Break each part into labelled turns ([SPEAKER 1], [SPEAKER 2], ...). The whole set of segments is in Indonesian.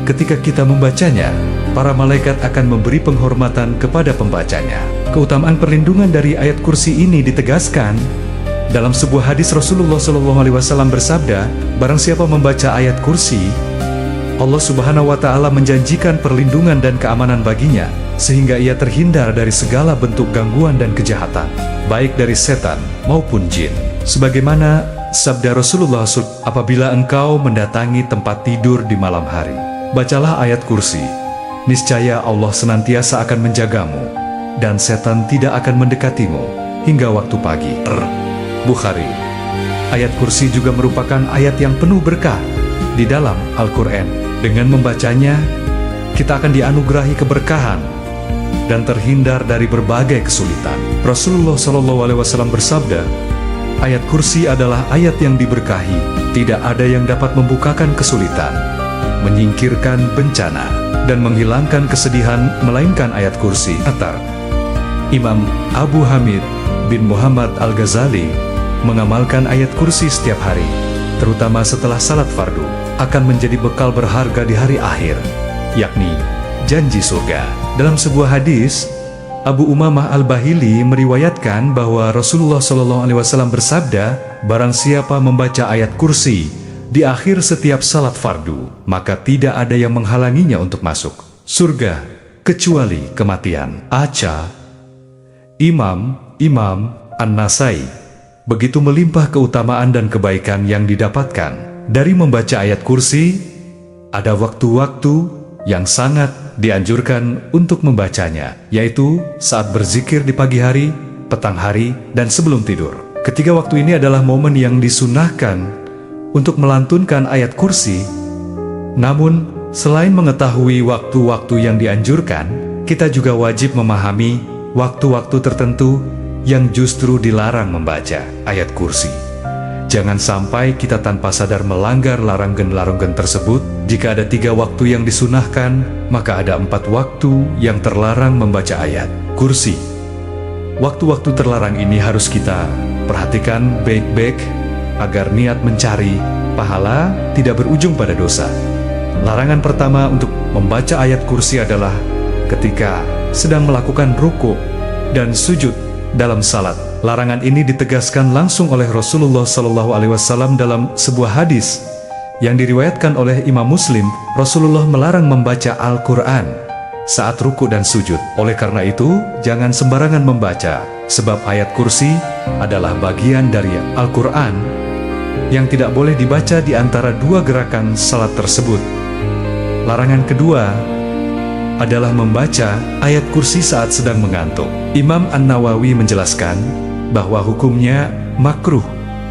[SPEAKER 1] ketika kita membacanya, para malaikat akan memberi penghormatan kepada pembacanya. Keutamaan perlindungan dari ayat kursi ini ditegaskan dalam sebuah hadis. Rasulullah SAW bersabda, barang siapa membaca ayat kursi, Allah Subhanahu wa Ta'ala menjanjikan perlindungan dan keamanan baginya, sehingga ia terhindar dari segala bentuk gangguan dan kejahatan, baik dari setan maupun jin. Sebagaimana sabda Rasulullah SAW, apabila engkau mendatangi tempat tidur di malam hari, bacalah ayat kursi, niscaya Allah senantiasa akan menjagamu, dan setan tidak akan mendekatimu hingga waktu pagi. Bukhari. Ayat kursi juga merupakan ayat yang penuh berkah di dalam Al-Quran. Dengan membacanya, kita akan dianugerahi keberkahan dan terhindar dari berbagai kesulitan. Rasulullah SAW bersabda, ayat kursi adalah ayat yang diberkahi. Tidak ada yang dapat membukakan kesulitan, menyingkirkan bencana, dan menghilangkan kesedihan melainkan ayat kursi. Atar Imam Abu Hamid bin Muhammad Al-Ghazali mengamalkan ayat kursi setiap hari, terutama setelah salat fardu, akan menjadi bekal berharga di hari akhir, yakni janji surga. Dalam sebuah hadis, Abu Umamah Al-Bahili meriwayatkan bahwa Rasulullah SAW bersabda, barang siapa membaca ayat kursi di akhir setiap salat fardu, maka tidak ada yang menghalanginya untuk masuk surga, kecuali kematian. Aca Imam An-Nasai. Begitu melimpah keutamaan dan kebaikan yang didapatkan dari membaca ayat kursi. Ada waktu-waktu yang sangat dianjurkan untuk membacanya, yaitu saat berzikir di pagi hari, petang hari, dan sebelum tidur. Ketiga waktu ini adalah momen yang disunahkan untuk melantunkan ayat kursi. Namun, selain mengetahui waktu-waktu yang dianjurkan, kita juga wajib memahami waktu-waktu tertentu yang justru dilarang membaca ayat kursi. Jangan sampai kita tanpa sadar melanggar larangan-larangan tersebut. Jika ada 3 waktu yang disunahkan, maka ada 4 waktu yang terlarang membaca ayat kursi. Waktu-waktu terlarang ini harus kita perhatikan baik-baik agar niat mencari pahala tidak berujung pada dosa. Larangan pertama untuk membaca ayat kursi adalah ketika sedang melakukan ruku dan sujud dalam salat. Larangan ini ditegaskan langsung oleh Rasulullah SAW dalam sebuah hadis yang diriwayatkan oleh Imam Muslim. Rasulullah melarang membaca Al-Quran saat ruku dan sujud. Oleh karena itu, jangan sembarangan membaca, sebab ayat kursi adalah bagian dari Al-Quran yang tidak boleh dibaca di antara 2 gerakan salat tersebut. Larangan kedua adalah membaca ayat kursi saat sedang mengantuk. Imam An-Nawawi menjelaskan bahwa hukumnya makruh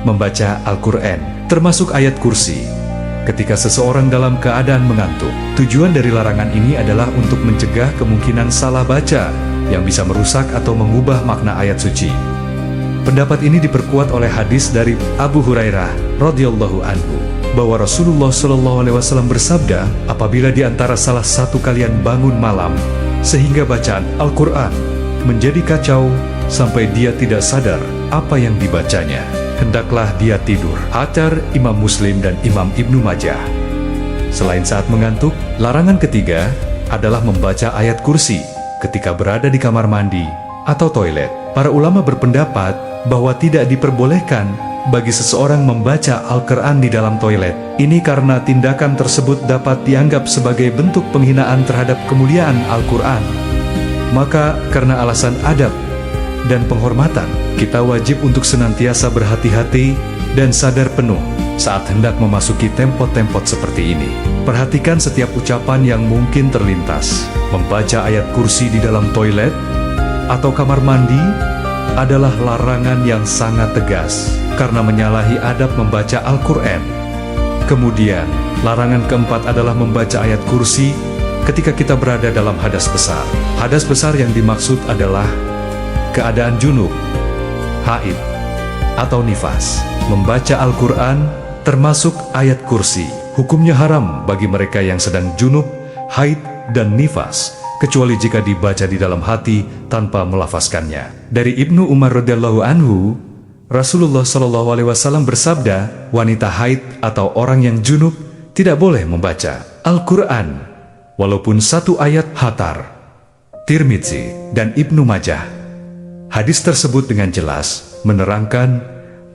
[SPEAKER 1] membaca Al-Quran, termasuk ayat kursi, ketika seseorang dalam keadaan mengantuk. Tujuan dari larangan ini adalah untuk mencegah kemungkinan salah baca yang bisa merusak atau mengubah makna ayat suci. Pendapat ini diperkuat oleh hadis dari Abu Hurairah radhiyallahu anhu, bahwa Rasulullah SAW bersabda, apabila di antara salah satu kalian bangun malam sehingga bacaan Al-Quran menjadi kacau sampai dia tidak sadar apa yang dibacanya, hendaklah dia tidur. Athar Imam Muslim dan Imam Ibnu Majah. Selain saat mengantuk, larangan ketiga adalah membaca ayat kursi ketika berada di kamar mandi atau toilet. Para ulama berpendapat bahwa tidak diperbolehkan bagi seseorang membaca Al-Quran di dalam toilet. Ini karena tindakan tersebut dapat dianggap sebagai bentuk penghinaan terhadap kemuliaan Al-Quran. Maka karena alasan adab dan penghormatan, kita wajib untuk senantiasa berhati-hati dan sadar penuh saat hendak memasuki tempat-tempat seperti ini. Perhatikan setiap ucapan yang mungkin terlintas. Membaca ayat kursi di dalam toilet atau kamar mandi adalah larangan yang sangat tegas karena menyalahi adab membaca Al-Quran. Kemudian, larangan keempat adalah membaca ayat kursi ketika kita berada dalam hadas besar. Hadas besar yang dimaksud adalah keadaan junub, haid, atau nifas. Membaca Al-Quran termasuk ayat kursi. Hukumnya haram bagi mereka yang sedang junub, haid, dan nifas, kecuali jika dibaca di dalam hati tanpa melafazkannya. Dari Ibnu Umar radhiyallahu anhu, Rasulullah SAW bersabda, wanita haid atau orang yang junub tidak boleh membaca Al-Quran walaupun satu ayat. Hatar, Tirmidzi, dan Ibnu Majah. Hadis tersebut dengan jelas menerangkan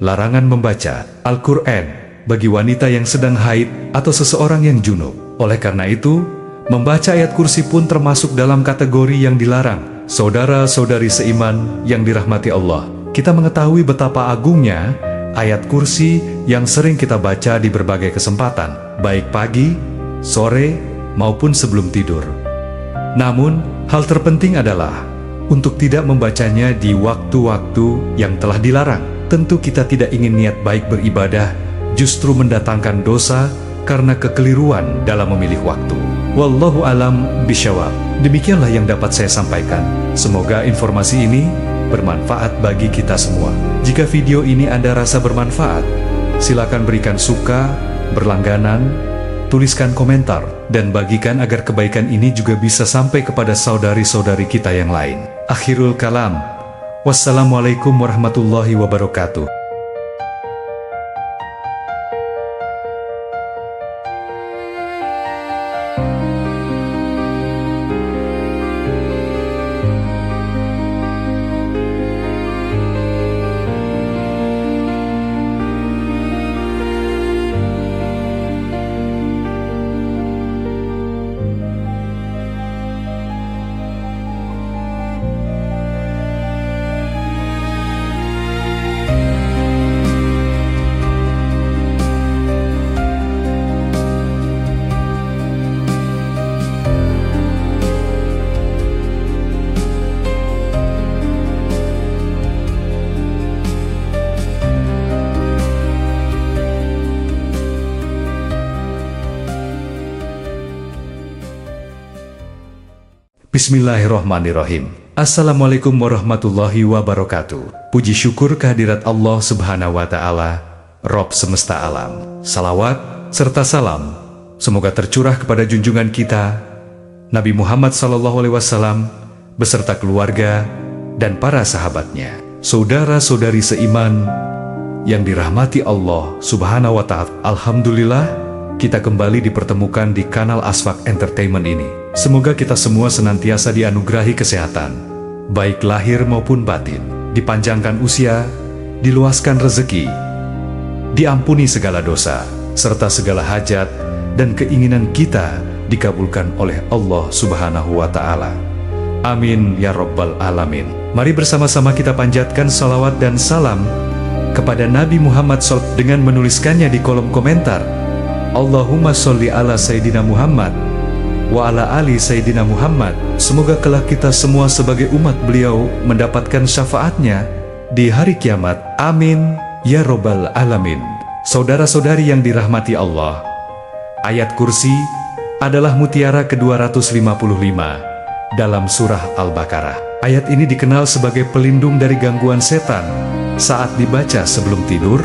[SPEAKER 1] larangan membaca Al-Quran bagi wanita yang sedang haid atau seseorang yang junub. Oleh karena itu, membaca ayat kursi pun termasuk dalam kategori yang dilarang. Saudara-saudari seiman yang dirahmati Allah, kita mengetahui betapa agungnya ayat kursi yang sering kita baca di berbagai kesempatan, baik pagi, sore, maupun sebelum tidur. Namun, hal terpenting adalah untuk tidak membacanya di waktu-waktu yang telah dilarang. Tentu kita tidak ingin niat baik beribadah justru mendatangkan dosa karena kekeliruan dalam memilih waktu. Wallahu alam bisyawab. Demikianlah yang dapat saya sampaikan. Semoga informasi ini bermanfaat bagi kita semua. Jika video ini Anda rasa bermanfaat, silakan berikan suka, berlangganan, tuliskan komentar, dan bagikan agar kebaikan ini juga bisa sampai kepada saudari-saudari kita yang lain. Akhirul kalam. Wassalamualaikum warahmatullahi wabarakatuh. Bismillahirrohmanirrohim. Assalamualaikum warahmatullahi wabarakatuh. Puji syukur kehadirat Allah subhanahu wa ta'ala, Rob semesta alam. Salawat serta salam semoga tercurah kepada junjungan kita Nabi Muhammad SAW beserta keluarga dan para sahabatnya. Saudara-saudari seiman yang dirahmati Allah subhanahu wa ta'ala, alhamdulillah kita kembali dipertemukan di kanal Asfak Entertainment ini. Semoga kita semua senantiasa dianugerahi kesehatan, baik lahir maupun batin, dipanjangkan usia, diluaskan rezeki, diampuni segala dosa, serta segala hajat dan keinginan kita dikabulkan oleh Allah subhanahu wa ta'ala. Amin ya rabbal alamin. Mari bersama-sama kita panjatkan salawat dan salam kepada Nabi Muhammad SAW dengan menuliskannya di kolom komentar. Allahumma sholli ala Sayyidina Muhammad wa ala ali Sayyidina Muhammad. Semoga kelak kita semua sebagai umat beliau mendapatkan syafaatnya di hari kiamat. Amin ya robbal alamin. Saudara-saudari yang dirahmati Allah, ayat kursi adalah mutiara ke-255 dalam surah Al-Baqarah. Ayat ini dikenal sebagai pelindung dari gangguan setan saat dibaca sebelum tidur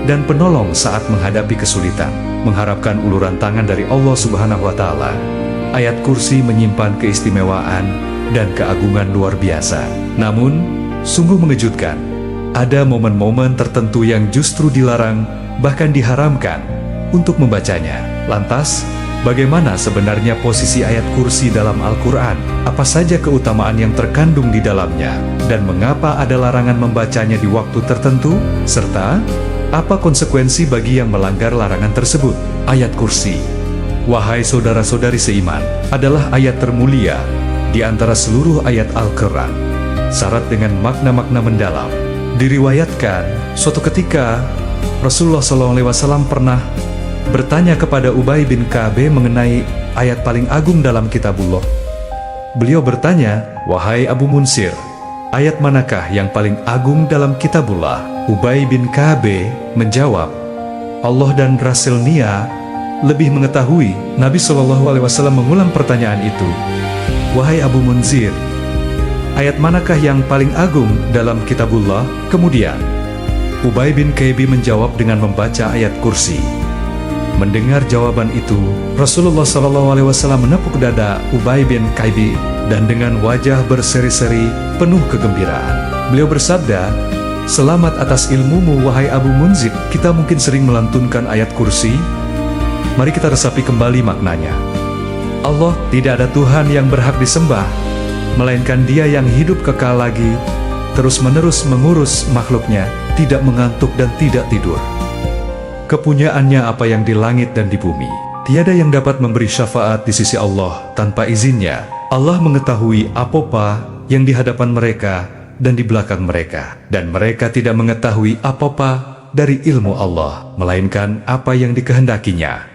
[SPEAKER 1] dan penolong saat menghadapi kesulitan. Mengharapkan uluran tangan dari Allah subhanahu wa ta'ala, ayat kursi menyimpan keistimewaan dan keagungan luar biasa. Namun, sungguh mengejutkan, ada momen-momen tertentu yang justru dilarang, bahkan diharamkan untuk membacanya. Lantas, bagaimana sebenarnya posisi ayat kursi dalam Al-Quran? Apa saja keutamaan yang terkandung di dalamnya? Dan mengapa ada larangan membacanya di waktu tertentu? Serta, apa konsekuensi bagi yang melanggar larangan tersebut? Ayat kursi, wahai saudara-saudari seiman, adalah ayat termulia di antara seluruh ayat Al-Quran, syarat dengan makna-makna mendalam. Diriwayatkan, suatu ketika Rasulullah SAW pernah bertanya kepada Ubay bin Ka'ab mengenai ayat paling agung dalam kitabullah. Beliau bertanya, wahai Abu Munsir, ayat manakah yang paling agung dalam kitabullah? Ubay bin Ka'ab menjawab, Allah dan Rasulnya lebih mengetahui. Nabi SAW mengulang pertanyaan itu, wahai Abu Munzir, ayat manakah yang paling agung dalam kitabullah? Kemudian Ubay bin Ka'ab menjawab dengan membaca ayat kursi. Mendengar jawaban itu, Rasulullah SAW menepuk dada Ubay bin Ka'ab dan dengan wajah berseri-seri penuh kegembiraan, beliau bersabda, selamat atas ilmumu wahai Abu Munzir. Kita mungkin sering melantunkan ayat kursi, Mari kita resapi kembali maknanya. Allah tidak ada Tuhan yang berhak disembah, melainkan Dia yang hidup kekal lagi, terus-menerus mengurus makhluknya, tidak mengantuk dan tidak tidur. Kepunyaannya apa yang di langit dan di bumi. Tiada yang dapat memberi syafaat di sisi Allah tanpa izinnya. Allah mengetahui apa-apa yang di hadapan mereka dan di belakang mereka. Dan mereka tidak mengetahui apa-apa dari ilmu Allah, melainkan apa yang dikehendakinya.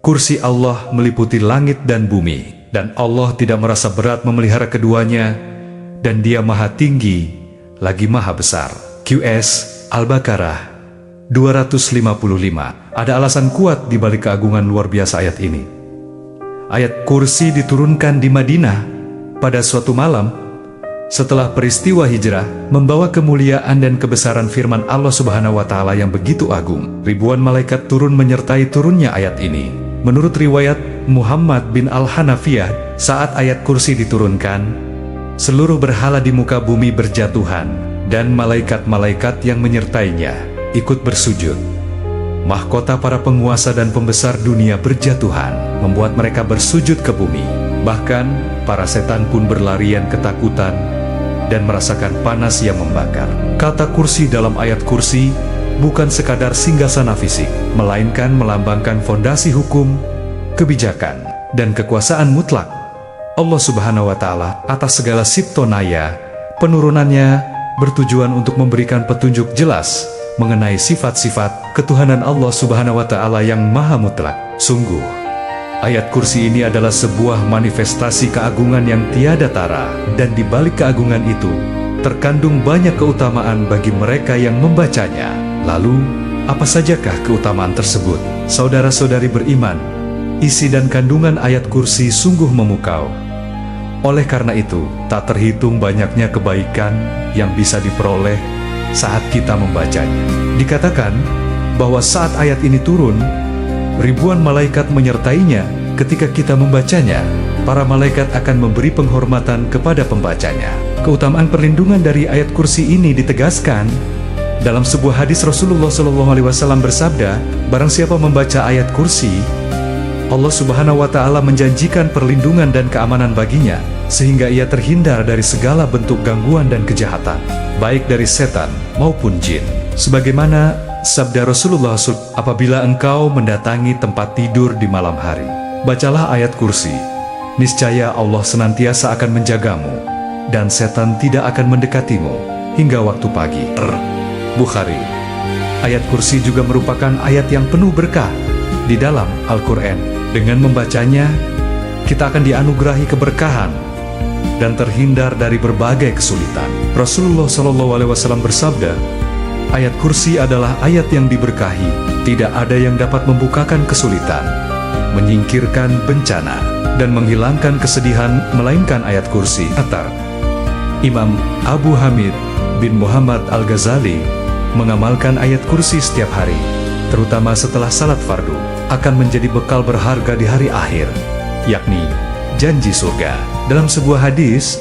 [SPEAKER 1] Kursi Allah meliputi langit dan bumi, dan Allah tidak merasa berat memelihara keduanya, dan Dia maha tinggi, lagi maha besar. QS Al-Baqarah 255. Ada alasan kuat di balik keagungan luar biasa ayat ini. Ayat kursi diturunkan di Madinah pada suatu malam setelah peristiwa hijrah, membawa kemuliaan dan kebesaran firman Allah Subhanahu wa Ta'ala yang begitu agung. Ribuan malaikat turun menyertai turunnya ayat ini. Menurut riwayat Muhammad bin Al-Hanafiyah, saat ayat kursi diturunkan, seluruh berhala di muka bumi berjatuhan, dan malaikat-malaikat yang menyertainya ikut bersujud. Mahkota para penguasa dan pembesar dunia berjatuhan, membuat mereka bersujud ke bumi. Bahkan, para setan pun berlarian ketakutan dan merasakan panas yang membakar. Kata kursi dalam ayat kursi bukan sekadar singgasana fisik, melainkan melambangkan fondasi hukum, kebijakan, dan kekuasaan mutlak Allah Subhanahu wa Ta'ala atas segala siptonaya. Penurunannya bertujuan untuk memberikan petunjuk jelas mengenai sifat-sifat ketuhanan Allah Subhanahu wa Ta'ala yang maha mutlak. Sungguh, ayat kursi ini adalah sebuah manifestasi keagungan yang tiada tara, dan di balik keagungan itu terkandung banyak keutamaan bagi mereka yang membacanya. Lalu, apa sajakah keutamaan tersebut? Saudara-saudari beriman, isi dan kandungan ayat kursi sungguh memukau. Oleh karena itu, tak terhitung banyaknya kebaikan yang bisa diperoleh saat kita membacanya. Dikatakan bahwa saat ayat ini turun, ribuan malaikat menyertainya. Ketika kita membacanya, para malaikat akan memberi penghormatan kepada pembacanya. Keutamaan perlindungan dari ayat kursi ini ditegaskan dalam sebuah hadis. Rasulullah SAW bersabda, barang siapa membaca ayat kursi, Allah Subhanahu wa Ta'ala menjanjikan perlindungan dan keamanan baginya, sehingga ia terhindar dari segala bentuk gangguan dan kejahatan, baik dari setan maupun jin. Sebagaimana sabda Rasulullah SAW, apabila engkau mendatangi tempat tidur di malam hari, bacalah ayat kursi, niscaya Allah senantiasa akan menjagamu, dan setan tidak akan mendekatimu hingga waktu pagi. Bukhari. Ayat kursi juga merupakan ayat yang penuh berkah di dalam Al-Quran. Dengan membacanya, kita akan dianugerahi keberkahan dan terhindar dari berbagai kesulitan. Rasulullah SAW bersabda, ayat kursi adalah ayat yang diberkahi. Tidak ada yang dapat membukakan kesulitan, menyingkirkan bencana, dan menghilangkan kesedihan melainkan ayat kursi. Kata Imam Abu Hamid bin Muhammad Al-Ghazali, mengamalkan ayat kursi setiap hari, terutama setelah salat fardu, akan menjadi bekal berharga di hari akhir, yakni janji surga. Dalam sebuah hadis,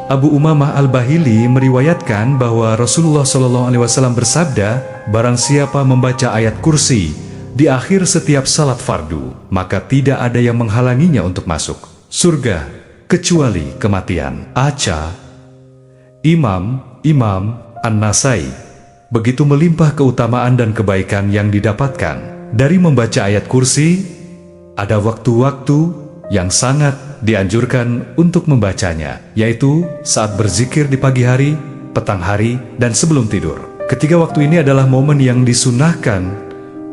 [SPEAKER 1] Abu Umamah Al-Bahili meriwayatkan bahwa Rasulullah SAW bersabda, barang siapa membaca ayat kursi di akhir setiap salat fardu, maka tidak ada yang menghalanginya untuk masuk surga, kecuali kematian. Aca Imam An-Nasai. Begitu melimpah keutamaan dan kebaikan yang didapatkan dari membaca ayat kursi. Ada waktu-waktu yang sangat dianjurkan untuk membacanya, yaitu saat berzikir di pagi hari, petang hari, dan sebelum tidur. Ketiga waktu ini adalah momen yang disunahkan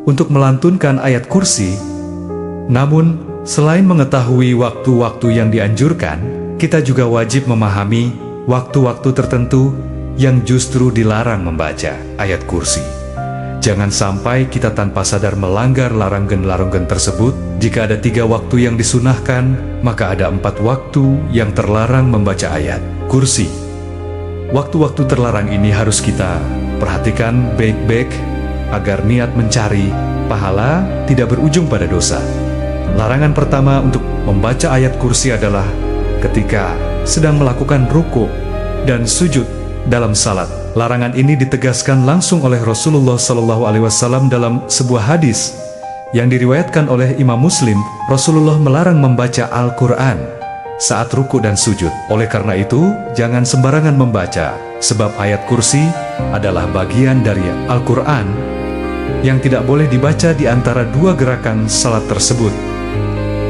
[SPEAKER 1] untuk melantunkan ayat kursi. Namun, selain mengetahui waktu-waktu yang dianjurkan, kita juga wajib memahami waktu-waktu tertentu yang justru dilarang membaca ayat kursi. Jangan sampai kita tanpa sadar melanggar larangan-larangan tersebut. Jika ada 3 waktu yang disunahkan, maka ada 4 waktu yang terlarang membaca ayat kursi. Waktu-waktu terlarang ini harus kita perhatikan baik-baik agar niat mencari pahala tidak berujung pada dosa. Larangan pertama untuk membaca ayat kursi adalah ketika sedang melakukan ruku dan sujud dalam salat. Larangan ini ditegaskan langsung oleh Rasulullah SAW dalam sebuah hadis Yang diriwayatkan oleh Imam Muslim, Rasulullah melarang membaca Al-Quran saat ruku dan sujud. Oleh karena itu, jangan sembarangan membaca, sebab ayat kursi adalah bagian dari Al-Quran yang tidak boleh dibaca di antara dua gerakan salat tersebut.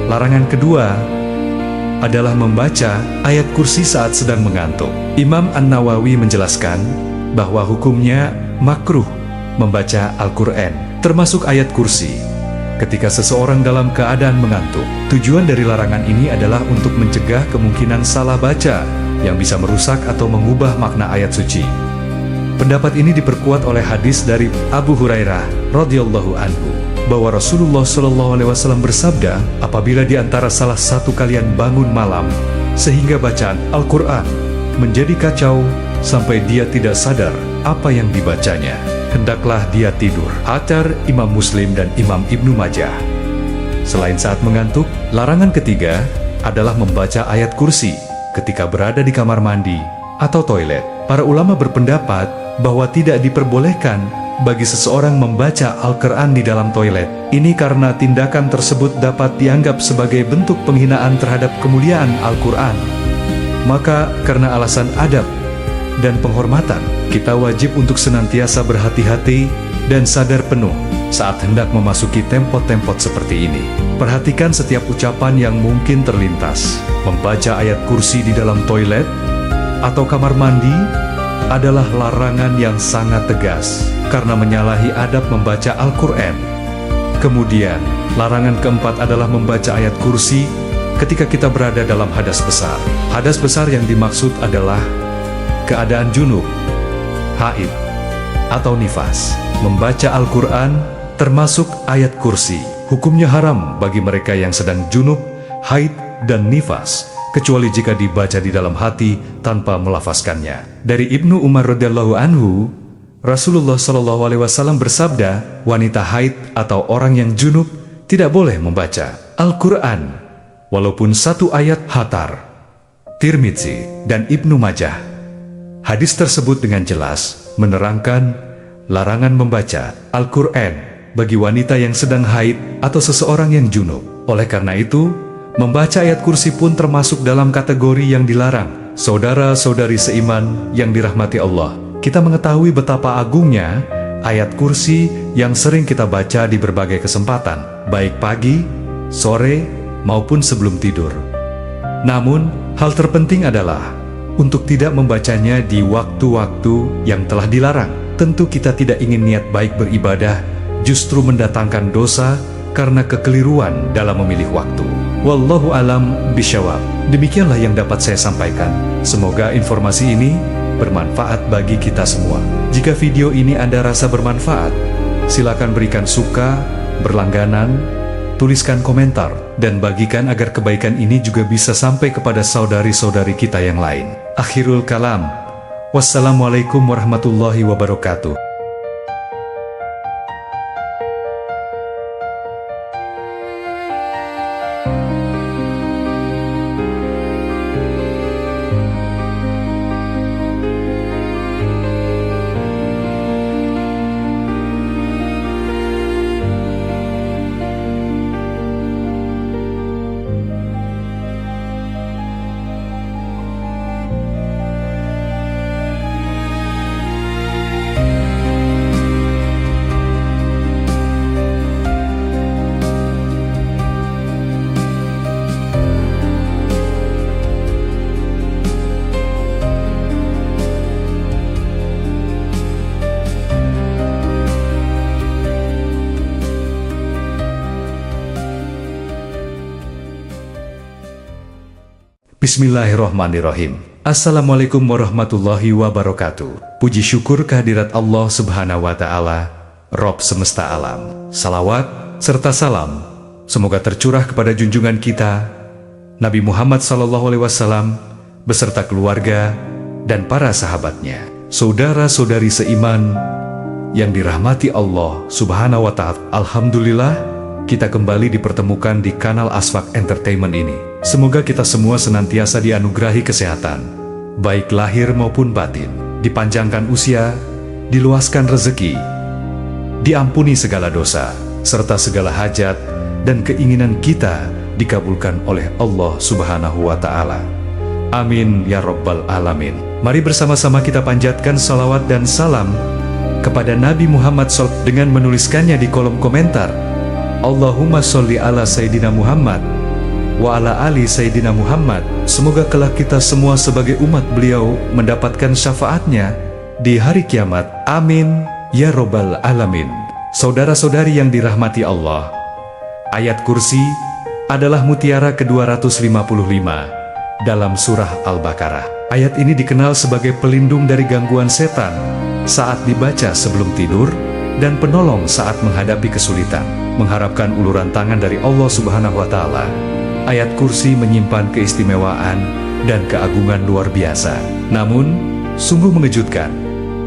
[SPEAKER 1] Larangan kedua adalah membaca ayat kursi saat sedang mengantuk. Imam An-Nawawi menjelaskan bahwa hukumnya makruh membaca Al-Quran, termasuk ayat kursi, ketika seseorang dalam keadaan mengantuk. Tujuan dari larangan ini adalah untuk mencegah kemungkinan salah baca yang bisa merusak atau mengubah makna ayat suci. Pendapat ini diperkuat oleh hadis dari Abu Hurairah radhiyallahu anhu bahwa Rasulullah SAW bersabda, apabila di antara salah satu kalian bangun malam sehingga bacaan Al-Quran menjadi kacau sampai dia tidak sadar apa yang dibacanya, hendaklah dia tidur. Athar Imam Muslim dan Imam Ibnu Majah. Selain saat mengantuk, larangan ketiga adalah membaca ayat kursi ketika berada di kamar mandi atau toilet. Para ulama berpendapat bahwa tidak diperbolehkan bagi seseorang membaca Al-Quran di dalam toilet. Ini karena tindakan tersebut dapat dianggap sebagai bentuk penghinaan terhadap kemuliaan Al-Quran. Maka karena alasan adab dan penghormatan, kita wajib untuk senantiasa berhati-hati dan sadar penuh saat hendak memasuki tempat-tempat seperti ini. Perhatikan setiap ucapan yang mungkin terlintas. Membaca ayat kursi di dalam toilet atau kamar mandi adalah larangan yang sangat tegas karena menyalahi adab membaca Al-Quran. Kemudian, larangan keempat adalah membaca ayat kursi ketika kita berada dalam hadas besar. Hadas besar yang dimaksud adalah keadaan junub, haid, atau nifas. Membaca Al-Quran termasuk ayat kursi. Hukumnya haram bagi mereka yang sedang junub, haid, dan nifas, kecuali jika dibaca di dalam hati tanpa melafazkannya. Dari Ibnu Umar radhiyallahu anhu, Rasulullah SAW bersabda, wanita haid atau orang yang junub tidak boleh membaca Al-Quran, walaupun satu ayat. Hatar, Tirmidzi, dan Ibnu Majah. Hadis tersebut dengan jelas menerangkan larangan membaca Al-Quran bagi wanita yang sedang haid atau seseorang yang junub. Oleh karena itu, membaca ayat kursi pun termasuk dalam kategori yang dilarang. Saudara-saudari seiman yang dirahmati Allah, kita mengetahui betapa agungnya ayat kursi yang sering kita baca di berbagai kesempatan, baik pagi, sore, maupun sebelum tidur. Namun, hal terpenting adalah untuk tidak membacanya di waktu-waktu yang telah dilarang. Tentu kita tidak ingin niat baik beribadah justru mendatangkan dosa karena kekeliruan dalam memilih waktu. Wallahu alam bisyawab. Demikianlah yang dapat saya sampaikan. Semoga informasi ini bermanfaat bagi kita semua. Jika video ini Anda rasa bermanfaat, silakan berikan suka, berlangganan, tuliskan komentar, dan bagikan agar kebaikan ini juga bisa sampai kepada saudari-saudari kita yang lain. Akhirul kalam. Wassalamualaikum warahmatullahi wabarakatuh. Bismillahirrahmanirrahim. Assalamualaikum warahmatullahi wabarakatuh. Puji syukur kehadirat Allah Subhanahu wa Ta'ala, Rob semesta alam. Salawat serta salam semoga tercurah kepada junjungan kita Nabi Muhammad SAW beserta keluarga dan para sahabatnya. Saudara-saudari seiman yang dirahmati Allah Subhanahu wa Ta'ala, alhamdulillah kita kembali dipertemukan di kanal Asfak Entertainment ini. Semoga kita semua senantiasa dianugerahi kesehatan, baik lahir maupun batin, dipanjangkan usia, diluaskan rezeki, diampuni segala dosa, serta segala hajat dan keinginan kita dikabulkan oleh Allah Subhanahu wa Ta'ala. Amin ya Rabbal Alamin. Mari bersama-sama kita panjatkan salawat dan salam kepada Nabi Muhammad SAW dengan menuliskannya di kolom komentar. Allahumma sholli ala Sayyidina Muhammad wa ala ali Sayyidina Muhammad. Semoga kelak kita semua sebagai umat beliau mendapatkan syafaatnya di hari kiamat. Amin ya Rabbal Alamin. Saudara-saudari yang dirahmati Allah, ayat kursi adalah mutiara ke-255 dalam surah Al-Baqarah. Ayat ini dikenal sebagai pelindung dari gangguan setan saat dibaca sebelum tidur dan penolong saat menghadapi kesulitan. Mengharapkan uluran tangan dari Allah Subhanahu wa Ta'ala, ayat kursi menyimpan keistimewaan dan keagungan luar biasa. Namun, sungguh mengejutkan,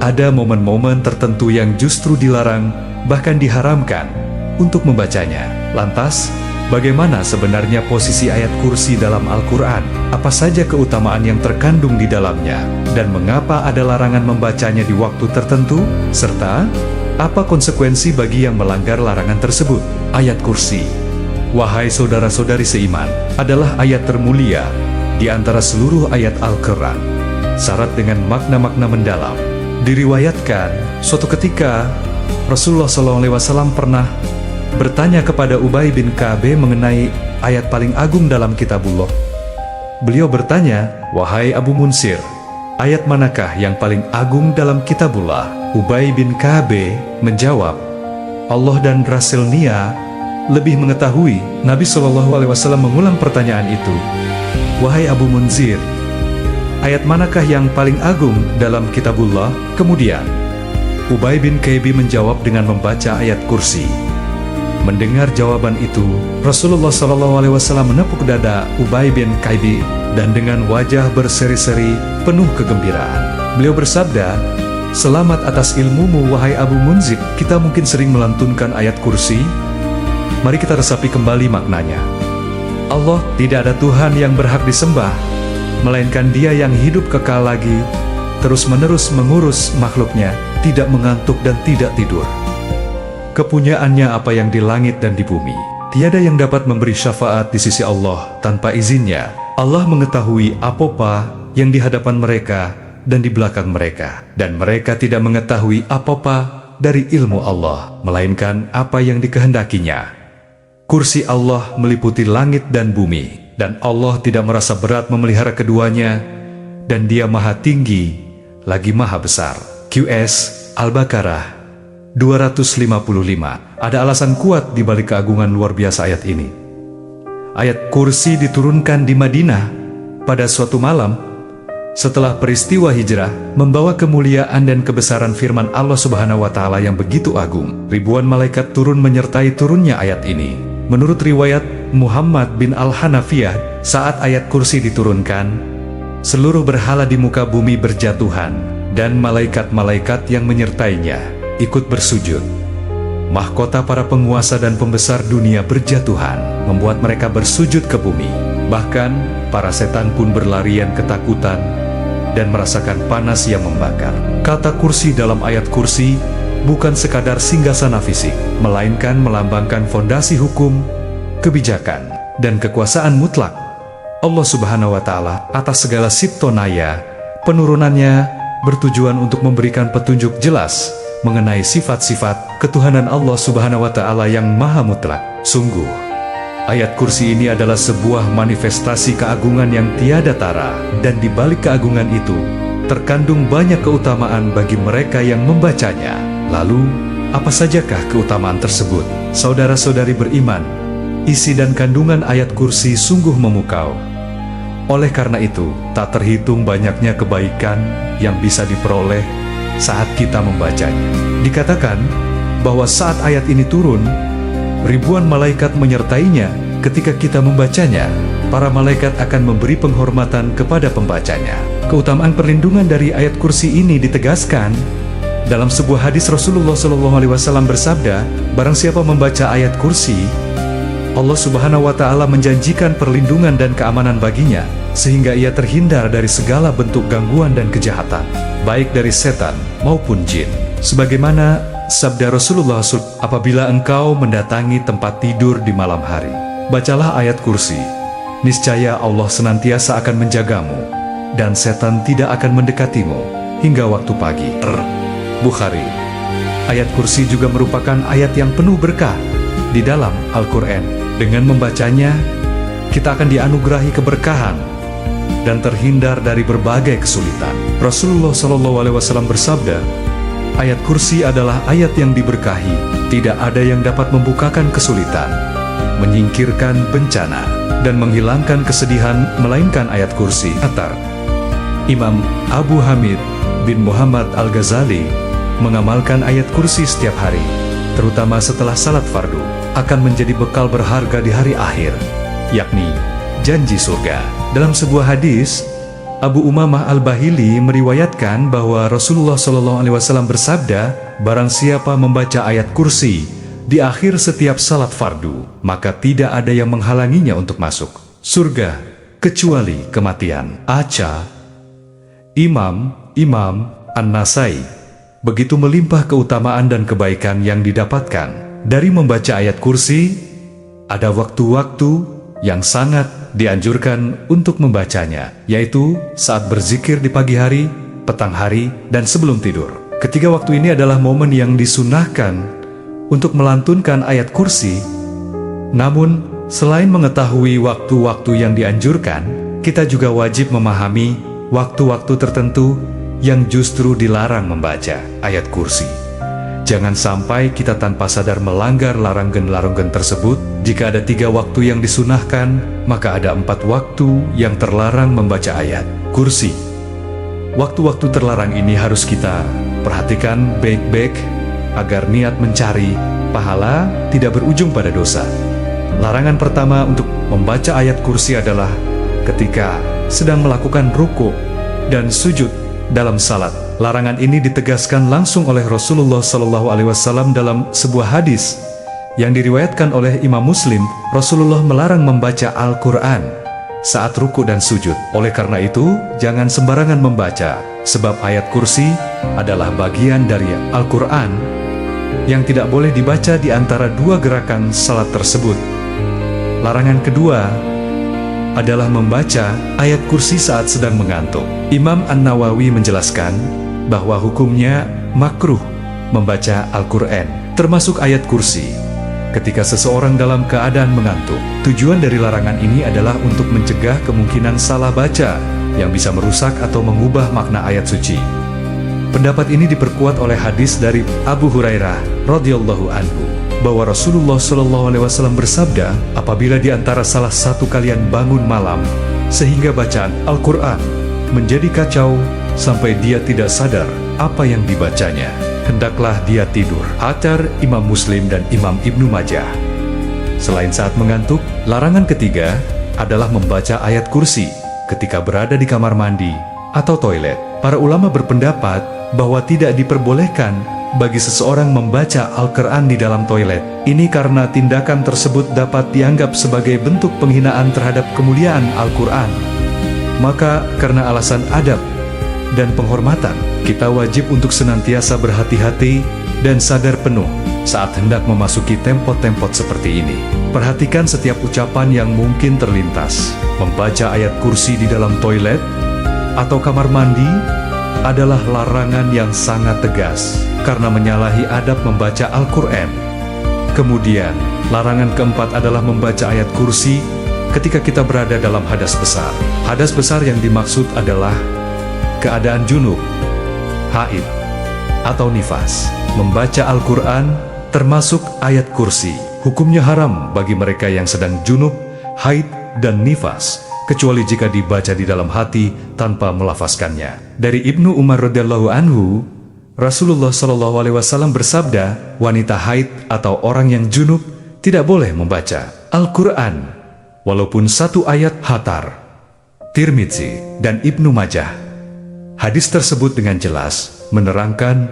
[SPEAKER 1] ada momen-momen tertentu yang justru dilarang, bahkan diharamkan untuk membacanya. Lantas, bagaimana sebenarnya posisi ayat kursi dalam Al-Quran? Apa saja keutamaan yang terkandung di dalamnya? Dan mengapa ada larangan membacanya di waktu tertentu? Serta, apa konsekuensi bagi yang melanggar larangan tersebut? Ayat kursi, wahai saudara-saudari seiman, adalah ayat termulia di antara seluruh ayat Al-Quran, syarat dengan makna-makna mendalam. Diriwayatkan, suatu ketika Rasulullah SAW pernah bertanya kepada Ubay bin Ka'ab mengenai ayat paling agung dalam kitabullah. Beliau bertanya, wahai Abu Munsir, ayat manakah yang paling agung dalam kitabullah? Ubay bin Ka'ab menjawab, Allah dan Rasulnya lebih mengetahui. Nabi SAW mengulang pertanyaan itu, wahai Abu Munzir, ayat manakah yang paling agung dalam kitabullah? Kemudian Ubay bin Ka'ab menjawab dengan membaca ayat kursi. Mendengar jawaban itu, Rasulullah SAW menepuk dada Ubay bin Ka'ab dan dengan wajah berseri-seri penuh kegembiraan, beliau bersabda, selamat atas ilmumu wahai Abu Munzir. Kita mungkin sering melantunkan ayat kursi. Mari kita resapi kembali maknanya. Allah, tidak ada Tuhan yang berhak disembah, melainkan Dia yang hidup kekal lagi, terus-menerus mengurus makhluknya, tidak mengantuk dan tidak tidur. Kepunyaannya apa yang di langit dan di bumi. Tiada yang dapat memberi syafaat di sisi Allah tanpa izinnya. Allah mengetahui apa-apa yang di hadapan mereka dan di belakang mereka. Dan mereka tidak mengetahui apa-apa dari ilmu Allah, melainkan apa yang dikehendakinya. Kursi Allah meliputi langit dan bumi, dan Allah tidak merasa berat memelihara keduanya, dan Dia maha tinggi, lagi maha besar. QS Al-Baqarah 255. Ada alasan kuat di balik keagungan luar biasa ayat ini. Ayat kursi diturunkan di Madinah pada suatu malam setelah peristiwa hijrah, membawa kemuliaan dan kebesaran firman Allah Subhanahu wa Ta'ala yang begitu agung. Ribuan malaikat turun menyertai turunnya ayat ini. Menurut riwayat Muhammad bin Al-Hanafiyah, saat ayat kursi diturunkan, seluruh berhala di muka bumi berjatuhan, dan malaikat-malaikat yang menyertainya ikut bersujud. Mahkota para penguasa dan pembesar dunia berjatuhan, membuat mereka bersujud ke bumi. Bahkan, para setan pun berlarian ketakutan dan merasakan panas yang membakar. Kata kursi dalam ayat kursi bukan sekadar singgasana fisik, melainkan melambangkan fondasi hukum, kebijakan, dan kekuasaan mutlak Allah Subhanahu wa Ta'ala atas segala siptonaya. Penurunannya bertujuan untuk memberikan petunjuk jelas mengenai sifat-sifat ketuhanan Allah Subhanahu wa Ta'ala yang maha mutlak. Sungguh, ayat kursi ini adalah sebuah manifestasi keagungan yang tiada tara, dan di balik keagungan itu terkandung banyak keutamaan bagi mereka yang membacanya. Lalu, apa sajakah keutamaan tersebut? Saudara-saudari beriman, isi dan kandungan ayat kursi sungguh memukau. Oleh karena itu, tak terhitung banyaknya kebaikan yang bisa diperoleh saat kita membacanya. Dikatakan bahwa saat ayat ini turun, ribuan malaikat menyertainya. Ketika kita membacanya, para malaikat akan memberi penghormatan kepada pembacanya. Keutamaan perlindungan dari ayat kursi ini ditegaskan dalam sebuah hadis. Rasulullah SAW bersabda, barang siapa membaca ayat kursi, Allah Subhanahu wa Ta'ala menjanjikan perlindungan dan keamanan baginya, sehingga ia terhindar dari segala bentuk gangguan dan kejahatan, baik dari setan maupun jin. Sebagaimana sabda Rasulullah SAW, apabila engkau mendatangi tempat tidur di malam hari, bacalah ayat kursi. Niscaya Allah senantiasa akan menjagamu, dan setan tidak akan mendekatimu hingga waktu pagi. Bukhari. Ayat kursi juga merupakan ayat yang penuh berkah di dalam Al-Quran. Dengan membacanya, kita akan dianugerahi keberkahan dan terhindar dari berbagai kesulitan. Rasulullah SAW bersabda, ayat kursi adalah ayat yang diberkahi. Tidak ada yang dapat membukakan kesulitan, menyingkirkan bencana, dan menghilangkan kesedihan melainkan ayat kursi. Atar. Imam Abu Hamid bin Muhammad Al-Ghazali mengamalkan ayat kursi setiap hari, terutama setelah salat fardu, akan menjadi bekal berharga di hari akhir, yakni janji surga. Dalam sebuah hadis, Abu Umamah Al-Bahili meriwayatkan bahwa Rasulullah SAW bersabda, barang siapa membaca ayat kursi di akhir setiap salat fardu, maka tidak ada yang menghalanginya untuk masuk surga, kecuali kematian. Aca. Imam An-Nasai. Begitu melimpah keutamaan dan kebaikan yang didapatkan dari membaca ayat kursi, ada waktu-waktu yang sangat dianjurkan untuk membacanya, yaitu saat berzikir di pagi hari, petang hari, dan sebelum tidur. Ketiga waktu ini adalah momen yang disunahkan untuk melantunkan ayat kursi. Namun, selain mengetahui waktu-waktu yang dianjurkan, kita juga wajib memahami waktu-waktu tertentu yang justru dilarang membaca ayat kursi. Jangan sampai kita tanpa sadar melanggar larangan-larangan tersebut. Jika ada 3 waktu yang disunahkan, maka ada 4 waktu yang terlarang membaca ayat kursi. Waktu-waktu terlarang ini harus kita perhatikan baik-baik agar niat mencari pahala tidak berujung pada dosa. Larangan pertama untuk membaca ayat kursi adalah ketika sedang melakukan ruku dan sujud dalam salat. Larangan ini ditegaskan langsung oleh Rasulullah SAW dalam sebuah hadis yang diriwayatkan oleh Imam Muslim. Rasulullah melarang membaca Al-Quran saat ruku dan sujud. Oleh karena itu, jangan sembarangan membaca, sebab ayat kursi adalah bagian dari Al-Quran yang tidak boleh dibaca di antara 2 gerakan salat tersebut. Larangan kedua adalah membaca ayat kursi saat sedang mengantuk. Imam An-Nawawi menjelaskan bahwa hukumnya makruh membaca Al-Quran, termasuk ayat kursi, ketika seseorang dalam keadaan mengantuk. Tujuan dari larangan ini adalah untuk mencegah kemungkinan salah baca yang bisa merusak atau mengubah makna ayat suci. Pendapat ini diperkuat oleh hadis dari Abu Hurairah radhiyallahu anhu, bahwa Rasulullah SAW bersabda, apabila di antara salah satu kalian bangun malam sehingga bacaan Al-Quran menjadi kacau sampai dia tidak sadar apa yang dibacanya, hendaklah dia tidur. Acar Imam Muslim dan Imam Ibnu Majah. Selain saat mengantuk, larangan ketiga adalah membaca ayat kursi ketika berada di kamar mandi atau toilet. Para ulama berpendapat bahwa tidak diperbolehkan bagi seseorang membaca Al-Quran di dalam toilet. Ini karena tindakan tersebut dapat dianggap sebagai bentuk penghinaan terhadap kemuliaan Al-Quran. Maka karena alasan adab dan penghormatan, kita wajib untuk senantiasa berhati-hati dan sadar penuh saat hendak memasuki tempat-tempat seperti ini. Perhatikan setiap ucapan yang mungkin terlintas. Membaca ayat kursi di dalam toilet atau kamar mandi adalah larangan yang sangat tegas karena menyalahi adab membaca Al-Quran. Kemudian, larangan keempat adalah membaca ayat kursi ketika kita berada dalam hadas besar. Hadas besar yang dimaksud adalah keadaan junub, haid, atau nifas. Membaca Al-Quran termasuk ayat kursi. Hukumnya haram bagi mereka yang sedang junub, haid, dan nifas, kecuali jika dibaca di dalam hati tanpa melafazkannya. Dari Ibnu Umar radhiyallahu anhu, Rasulullah SAW bersabda, wanita haid atau orang yang junub tidak boleh membaca Al-Quran walaupun 1 ayat. Hatar, Tirmidzi, dan Ibnu Majah. Hadis tersebut dengan jelas menerangkan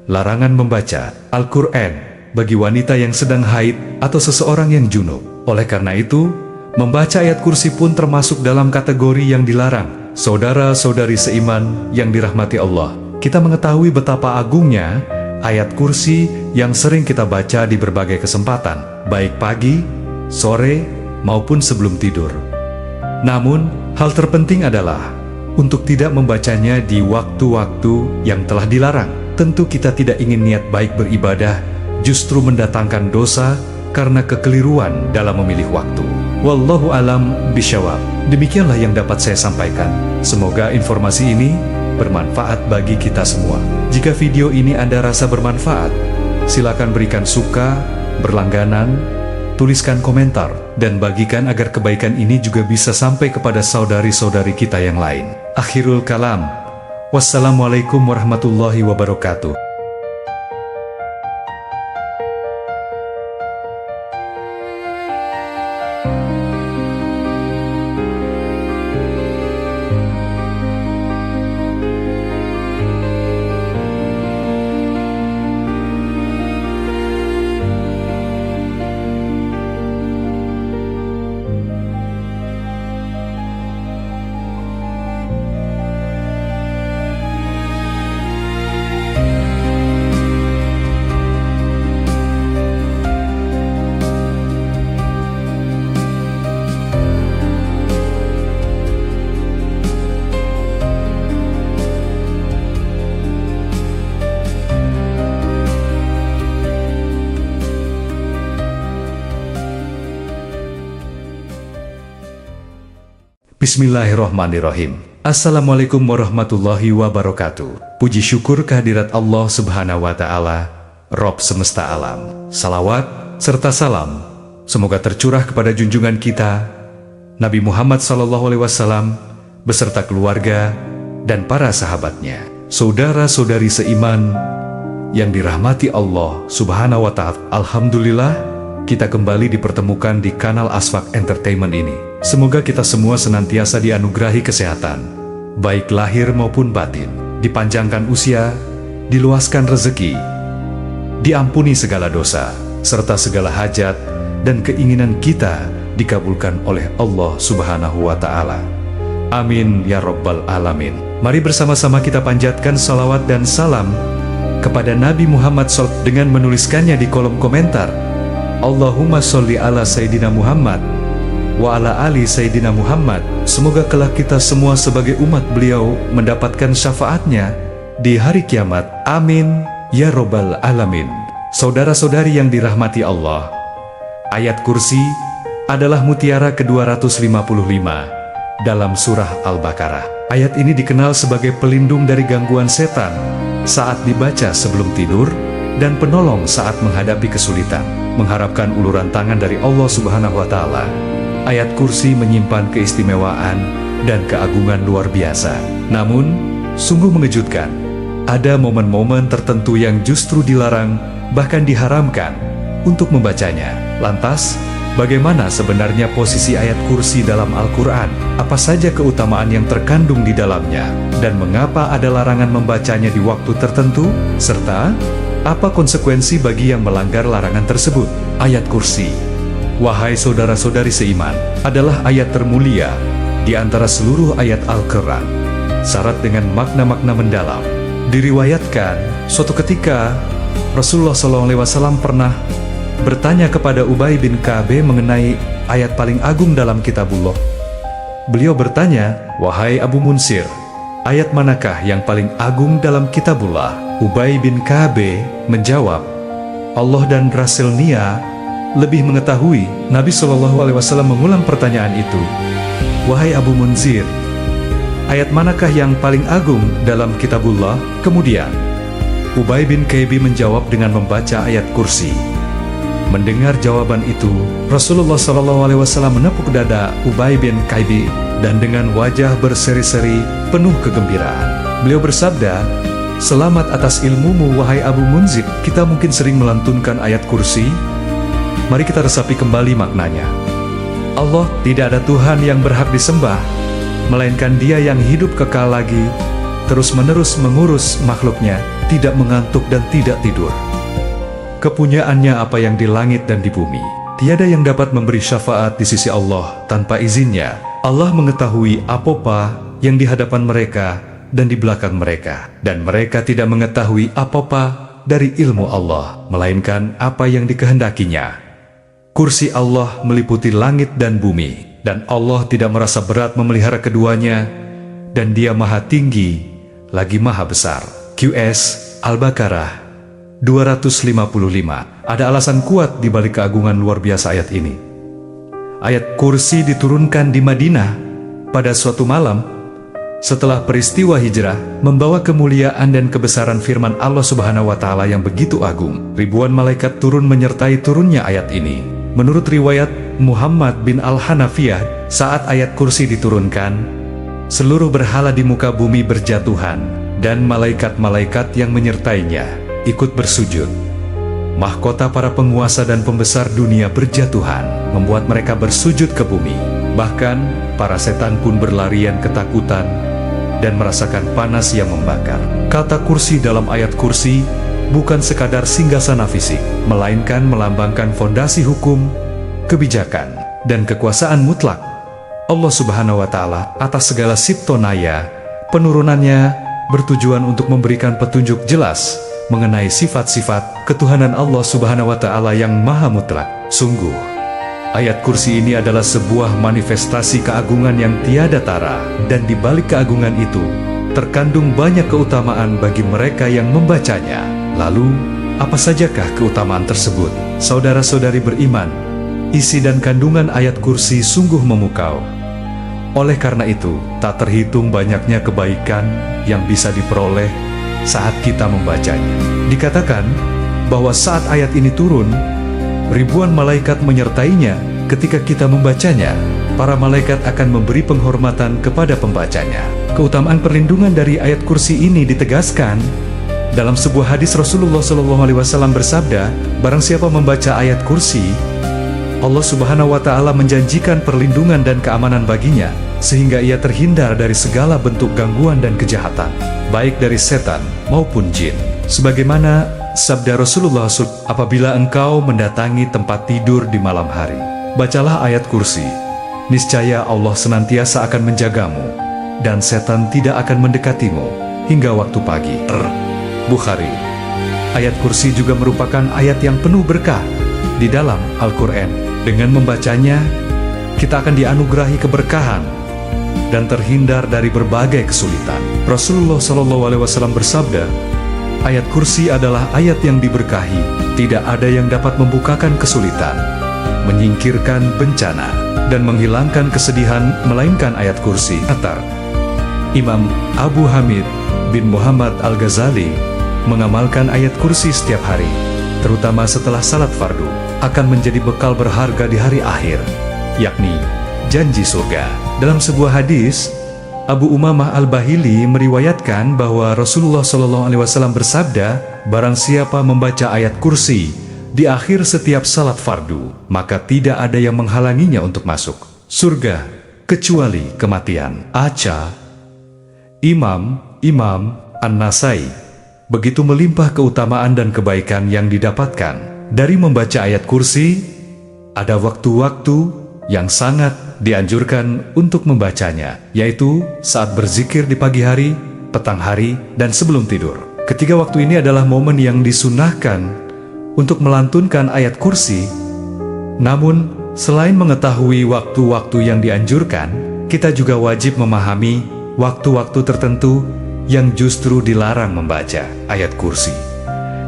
[SPEAKER 1] larangan membaca Al-Quran bagi wanita yang sedang haid atau seseorang yang junub. Oleh karena itu, membaca ayat kursi pun termasuk dalam kategori yang dilarang. Saudara-saudari seiman yang dirahmati Allah, kita mengetahui betapa agungnya ayat kursi yang sering kita baca di berbagai kesempatan, baik pagi, sore, maupun sebelum tidur. Namun, hal terpenting adalah untuk tidak membacanya di waktu-waktu yang telah dilarang. Tentu kita tidak ingin niat baik beribadah justru mendatangkan dosa karena kekeliruan dalam memilih waktu. Wallahu alam bisyawab. Demikianlah yang dapat saya sampaikan. Semoga informasi ini bermanfaat bagi kita semua. Jika video ini Anda rasa bermanfaat, silakan berikan suka, berlangganan, tuliskan komentar, dan bagikan agar kebaikan ini juga bisa sampai kepada saudari-saudari kita yang lain. Akhirul kalam. Wassalamualaikum warahmatullahi wabarakatuh. Bismillahirrahmanirrahim. Assalamualaikum warahmatullahi wabarakatuh. Puji syukur kehadirat Allah Subhanahu wa Ta'ala, Rob semesta alam. Salawat serta salam semoga tercurah kepada junjungan kita Nabi Muhammad SAW beserta keluarga dan para sahabatnya. Saudara-saudari seiman yang dirahmati Allah Subhanahu wa Ta'ala, alhamdulillah kita kembali dipertemukan di kanal Asfak Entertainment ini. Semoga kita semua senantiasa dianugerahi kesehatan, baik lahir maupun batin, dipanjangkan usia, diluaskan rezeki, diampuni segala dosa, serta segala hajat dan keinginan kita dikabulkan oleh Allah Subhanahu wa Ta'ala. Amin ya Rabbal Alamin. Mari bersama-sama kita panjatkan salawat dan salam kepada Nabi Muhammad SAW dengan menuliskannya di kolom komentar. Allahumma sholli ala Sayyidina Muhammad wa ala ali Sayyidina Muhammad. Semoga kelak kita semua sebagai umat beliau mendapatkan syafaatnya di hari kiamat. Amin ya Rabbal Alamin. Saudara-saudari yang dirahmati Allah, ayat kursi adalah mutiara ke-255 dalam surah Al-Baqarah. Ayat ini dikenal sebagai pelindung dari gangguan setan saat dibaca sebelum tidur dan penolong saat menghadapi kesulitan. Mengharapkan uluran tangan dari Allah Subhanahu wa Ta'ala, ayat kursi menyimpan keistimewaan dan keagungan luar biasa. Namun, sungguh mengejutkan, ada momen-momen tertentu yang justru dilarang, bahkan diharamkan untuk membacanya. Lantas, bagaimana sebenarnya posisi ayat kursi dalam Al-Quran? Apa saja keutamaan yang terkandung di dalamnya? Dan mengapa ada larangan membacanya di waktu tertentu? Serta, apa konsekuensi bagi yang melanggar larangan tersebut? Ayat kursi, wahai saudara-saudari seiman, adalah ayat termulia di antara seluruh ayat Al-Quran, syarat dengan makna-makna mendalam. Diriwayatkan, suatu ketika Rasulullah SAW pernah bertanya kepada Ubay bin Ka'ab mengenai ayat paling agung dalam kitabullah. Beliau bertanya, wahai Abu Munsir, ayat manakah yang paling agung dalam kitabullah? Ubay bin Ka'ab menjawab, Allah dan Rasulnya lebih mengetahui. Nabi SAW mengulang pertanyaan itu, wahai Abu Munzir, ayat manakah yang paling agung dalam kitabullah? Kemudian Ubay bin Ka'ab menjawab dengan membaca ayat kursi. Mendengar jawaban itu, Rasulullah SAW menepuk dada Ubay bin Ka'ab dan dengan wajah berseri-seri penuh kegembiraan, beliau bersabda, selamat atas ilmumu wahai Abu Munzir. Kita mungkin sering melantunkan ayat kursi. Mari kita resapi kembali maknanya. Allah tidak ada Tuhan yang berhak disembah, melainkan Dia yang hidup kekal lagi, terus-menerus mengurus makhluknya, tidak mengantuk dan tidak tidur. Kepunyaannya apa yang di langit dan di bumi. Tiada yang dapat memberi syafaat di sisi Allah tanpa izinnya. Allah mengetahui apa yang di hadapan mereka dan di belakang mereka, dan mereka tidak mengetahui apa dari ilmu Allah, melainkan apa yang dikehendakinya. Kursi Allah meliputi langit dan bumi, dan Allah tidak merasa berat memelihara keduanya, dan Dia maha tinggi, lagi maha besar. QS Al-Baqarah 255. Ada alasan kuat di balik keagungan luar biasa ayat ini. Ayat kursi diturunkan di Madinah pada suatu malam setelah peristiwa hijrah, membawa kemuliaan dan kebesaran firman Allah Subhanahu wa Ta'ala yang begitu agung. Ribuan malaikat turun menyertai turunnya ayat ini. Menurut riwayat Muhammad bin Al-Hanafiyah, saat ayat kursi diturunkan, seluruh berhala di muka bumi berjatuhan, dan malaikat-malaikat yang menyertainya ikut bersujud. Mahkota para penguasa dan pembesar dunia berjatuhan, membuat mereka bersujud ke bumi. Bahkan, para setan pun berlarian ketakutan dan merasakan panas yang membakar. Kata kursi dalam ayat kursi bukan sekadar singgasana fisik, melainkan melambangkan fondasi hukum, kebijakan, dan kekuasaan mutlak Allah Subhanahu wa Ta'ala atas segala siptonaya. Penurunannya bertujuan untuk memberikan petunjuk jelas mengenai sifat-sifat ketuhanan Allah Subhanahu wa Ta'ala yang maha mutlak. Sungguh, ayat kursi ini adalah sebuah manifestasi keagungan yang tiada tara, dan di balik keagungan itu terkandung banyak keutamaan bagi mereka yang membacanya. Lalu, apa sajakah keutamaan tersebut? Saudara-saudari beriman, isi dan kandungan ayat kursi sungguh memukau. Oleh karena itu, tak terhitung banyaknya kebaikan yang bisa diperoleh saat kita membacanya. Dikatakan bahwa saat ayat ini turun, ribuan malaikat menyertainya. Ketika kita membacanya, para malaikat akan memberi penghormatan kepada pembacanya. Keutamaan perlindungan dari ayat kursi ini ditegaskan dalam sebuah hadis. Rasulullah SAW bersabda, barang siapa membaca ayat kursi, Allah Subhanahu wa Ta'ala menjanjikan perlindungan dan keamanan baginya, sehingga ia terhindar dari segala bentuk gangguan dan kejahatan, baik dari setan maupun jin. Sebagaimana sabda Rasulullah SAW, apabila engkau mendatangi tempat tidur di malam hari, bacalah ayat kursi, niscaya Allah senantiasa akan menjagamu, dan setan tidak akan mendekatimu hingga waktu pagi. Bukhari. Ayat kursi juga merupakan ayat yang penuh berkah di dalam Al-Quran. Dengan membacanya, kita akan dianugerahi keberkahan dan terhindar dari berbagai kesulitan. Rasulullah SAW bersabda, ayat kursi adalah ayat yang diberkahi. Tidak ada yang dapat membukakan kesulitan, menyingkirkan bencana, dan menghilangkan kesedihan melainkan ayat kursi. Atar Imam Abu Hamid bin Muhammad Al-Ghazali mengamalkan ayat kursi setiap hari, terutama setelah salat fardu, akan menjadi bekal berharga di hari akhir, yakni janji surga. Dalam sebuah hadis, Abu Umamah Al-Bahili meriwayatkan bahwa Rasulullah SAW bersabda, barang siapa membaca ayat kursi di akhir setiap salat fardu, maka tidak ada yang menghalanginya untuk masuk surga kecuali kematian. Aca Imam An-Nasai. Begitu melimpah keutamaan dan kebaikan yang didapatkan dari membaca ayat kursi. Ada waktu-waktu yang sangat dianjurkan untuk membacanya, yaitu saat berzikir di pagi hari, petang hari, dan sebelum tidur. Ketiga waktu ini adalah momen yang disunahkan untuk melantunkan ayat kursi. Namun, selain mengetahui waktu-waktu yang dianjurkan, kita juga wajib memahami waktu-waktu tertentu yang justru dilarang membaca ayat kursi.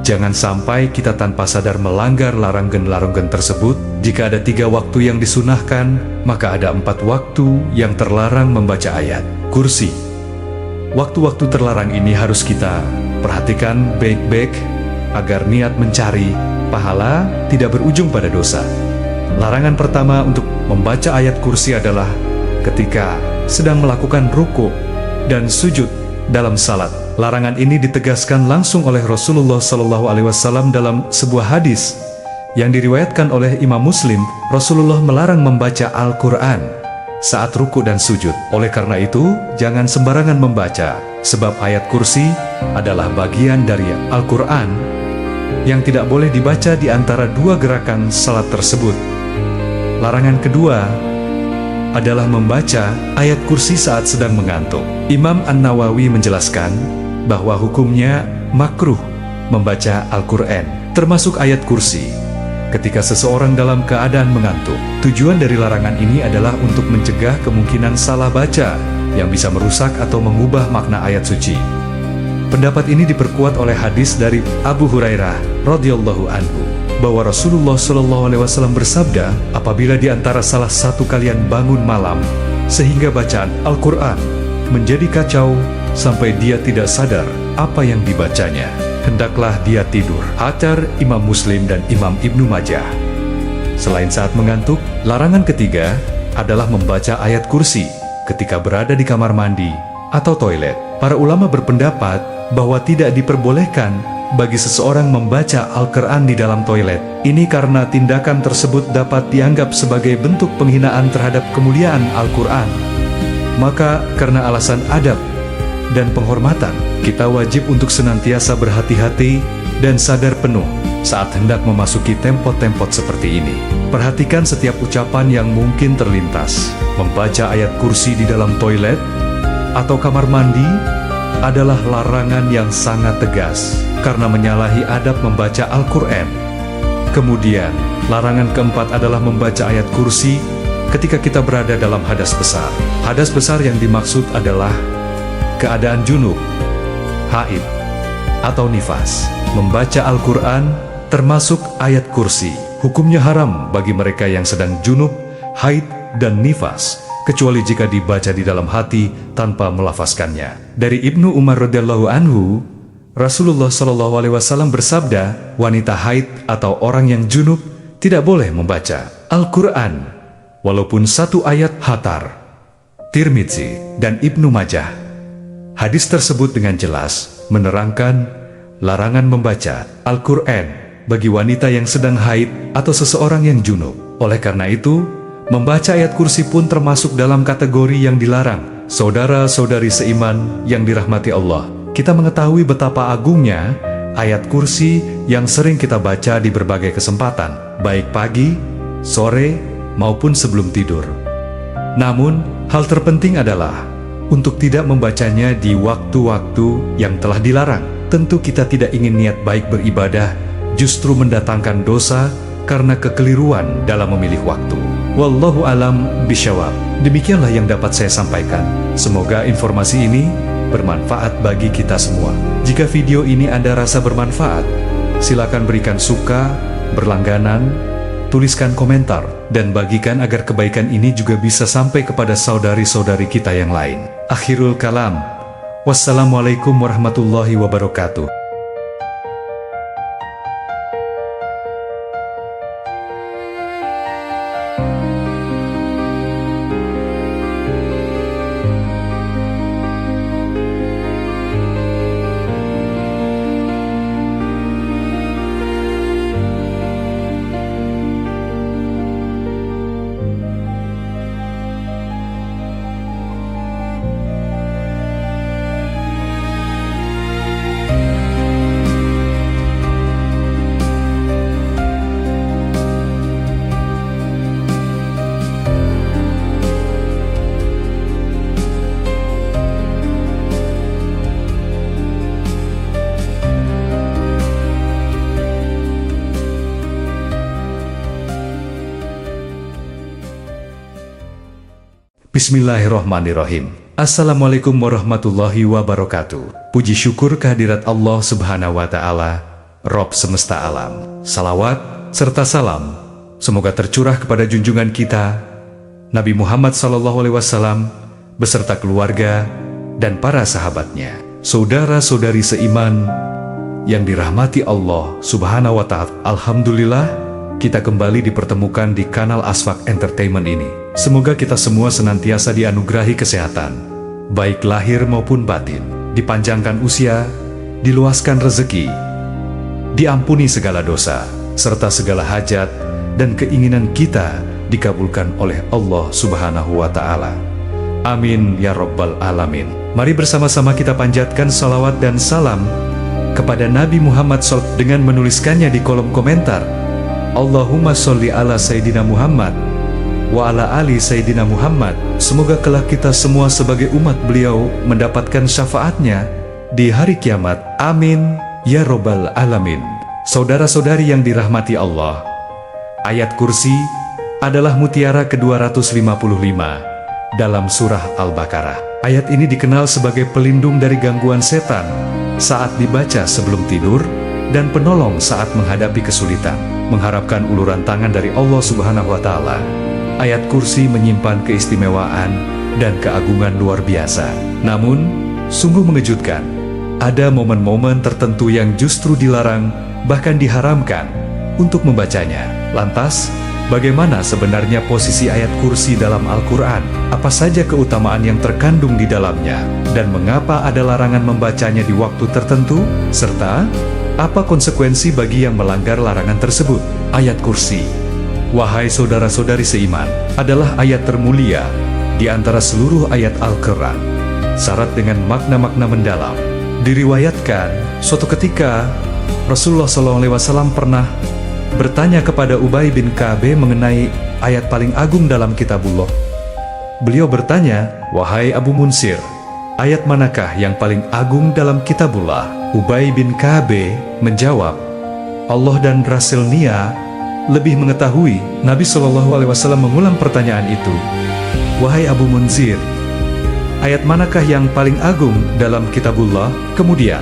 [SPEAKER 1] Jangan sampai kita tanpa sadar melanggar larangan-larangan tersebut. Jika ada 3 waktu yang disunahkan, maka ada 4 waktu yang terlarang membaca ayat kursi. Waktu-waktu terlarang ini harus kita perhatikan baik-baik agar niat mencari pahala tidak berujung pada dosa. Larangan pertama untuk membaca ayat kursi adalah ketika sedang melakukan ruku dan sujud dalam salat. Larangan ini ditegaskan langsung oleh Rasulullah SAW dalam sebuah hadis yang diriwayatkan oleh Imam Muslim. Rasulullah melarang membaca Al-Quran saat ruku dan sujud. Oleh karena itu, jangan sembarangan membaca, sebab ayat kursi adalah bagian dari Al-Quran yang tidak boleh dibaca di antara 2 gerakan salat tersebut. Larangan kedua adalah membaca ayat kursi saat sedang mengantuk. Imam An-Nawawi menjelaskan bahwa hukumnya makruh membaca Al-Quran, termasuk ayat kursi, ketika seseorang dalam keadaan mengantuk. Tujuan dari larangan ini adalah untuk mencegah kemungkinan salah baca yang bisa merusak atau mengubah makna ayat suci. Pendapat ini diperkuat oleh hadis dari Abu Hurairah radhiyallahu anhu bahwa Rasulullah SAW bersabda, apabila di antara salah satu kalian bangun malam sehingga bacaan Al-Quran menjadi kacau sampai dia tidak sadar apa yang dibacanya, hendaklah dia tidur. Athar Imam Muslim dan Imam Ibnu Majah. Selain saat mengantuk, larangan ketiga adalah membaca ayat kursi ketika berada di kamar mandi atau toilet. Para ulama berpendapat bahwa tidak diperbolehkan bagi seseorang membaca Al-Quran di dalam toilet. Ini karena tindakan tersebut dapat dianggap sebagai bentuk penghinaan terhadap kemuliaan Al-Quran. Maka karena alasan adab dan penghormatan, kita wajib untuk senantiasa berhati-hati dan sadar penuh saat hendak memasuki tempat-tempat seperti ini. Perhatikan setiap ucapan yang mungkin terlintas. Membaca ayat kursi di dalam toilet atau kamar mandi adalah larangan yang sangat tegas karena menyalahi adab membaca Al-Quran. Kemudian, larangan keempat adalah membaca ayat kursi ketika kita berada dalam hadas besar. Hadas besar yang dimaksud adalah keadaan junub, haid, atau nifas. Membaca Al-Quran termasuk ayat kursi. Hukumnya haram bagi mereka yang sedang junub, haid, dan nifas, kecuali jika dibaca di dalam hati tanpa melafazkannya. Dari Ibnu Umar radhiyallahu anhu, Rasulullah SAW bersabda, wanita haid atau orang yang junub tidak boleh membaca Al-Quran walaupun satu ayat. Hatar, Tirmidzi, dan Ibnu Majah. Hadis tersebut dengan jelas menerangkan larangan membaca Al-Quran bagi wanita yang sedang haid atau seseorang yang junub. Oleh karena itu, membaca ayat kursi pun termasuk dalam kategori yang dilarang. Saudara-saudari seiman yang dirahmati Allah, kita mengetahui betapa agungnya ayat kursi yang sering kita baca di berbagai kesempatan, baik pagi, sore, maupun sebelum tidur. Namun, hal terpenting adalah untuk tidak membacanya di waktu-waktu yang telah dilarang. Tentu kita tidak ingin niat baik beribadah justru mendatangkan dosa karena kekeliruan dalam memilih waktu. Wallahu alam bisyawab. Demikianlah yang dapat saya sampaikan. Semoga informasi ini bermanfaat bagi kita semua. Jika video ini Anda rasa bermanfaat, silakan berikan suka, berlangganan, tuliskan komentar, dan bagikan agar kebaikan ini juga bisa sampai kepada saudari-saudari kita yang lain. Akhirul kalam. Wassalamualaikum warahmatullahi wabarakatuh. Bismillahirrohmanirrohim. Assalamualaikum warahmatullahi wabarakatuh. Puji syukur kehadirat Allah subhanahu wa ta'ala, Rob semesta alam. Salawat serta salam semoga tercurah kepada junjungan kita Nabi Muhammad SAW beserta keluarga dan para sahabatnya. Saudara-saudari seiman yang dirahmati Allah subhanahu wa ta'ala, alhamdulillah kita kembali dipertemukan di kanal Asfak Entertainment ini. Semoga kita semua senantiasa dianugerahi kesehatan, baik lahir maupun batin, dipanjangkan usia, diluaskan rezeki, diampuni segala dosa, serta segala hajat dan keinginan kita dikabulkan oleh Allah subhanahu wa ta'ala. Amin ya rabbal alamin. Mari bersama-sama kita panjatkan salawat dan salam kepada Nabi Muhammad SAW dengan menuliskannya di kolom komentar. Allahumma sholli ala Sayyidina Muhammad wa ala ali Sayyidina Muhammad. Semoga kelak kita semua sebagai umat beliau mendapatkan syafaatnya di hari kiamat. Amin ya Robbal Alamin. Saudara-saudari yang dirahmati Allah, ayat kursi adalah mutiara ke-255 dalam surah Al-Baqarah. Ayat ini dikenal sebagai pelindung dari gangguan setan saat dibaca sebelum tidur dan penolong saat menghadapi kesulitan. Mengharapkan uluran tangan dari Allah Subhanahu wa Ta'ala, ayat kursi menyimpan keistimewaan dan keagungan luar biasa. Namun, sungguh mengejutkan, ada momen-momen tertentu yang justru dilarang, bahkan diharamkan untuk membacanya. Lantas, bagaimana sebenarnya posisi ayat kursi dalam Al-Quran? Apa saja keutamaan yang terkandung di dalamnya? Dan mengapa ada larangan membacanya di waktu tertentu? Serta, apa konsekuensi bagi yang melanggar larangan tersebut? Ayat kursi, wahai saudara-saudari seiman, adalah ayat termulia di antara seluruh ayat Al-Quran, syarat dengan makna-makna mendalam. Diriwayatkan, suatu ketika Rasulullah SAW pernah bertanya kepada Ubay bin Ka'ab mengenai ayat paling agung dalam kitabullah. Beliau bertanya, wahai Abu Munsir, ayat manakah yang paling agung dalam kitabullah? Ubay bin Ka'ab menjawab, Allah dan Rasulnya lebih mengetahui. Nabi SAW mengulang pertanyaan itu, wahai Abu Munsir, ayat manakah yang paling agung dalam kitabullah? Kemudian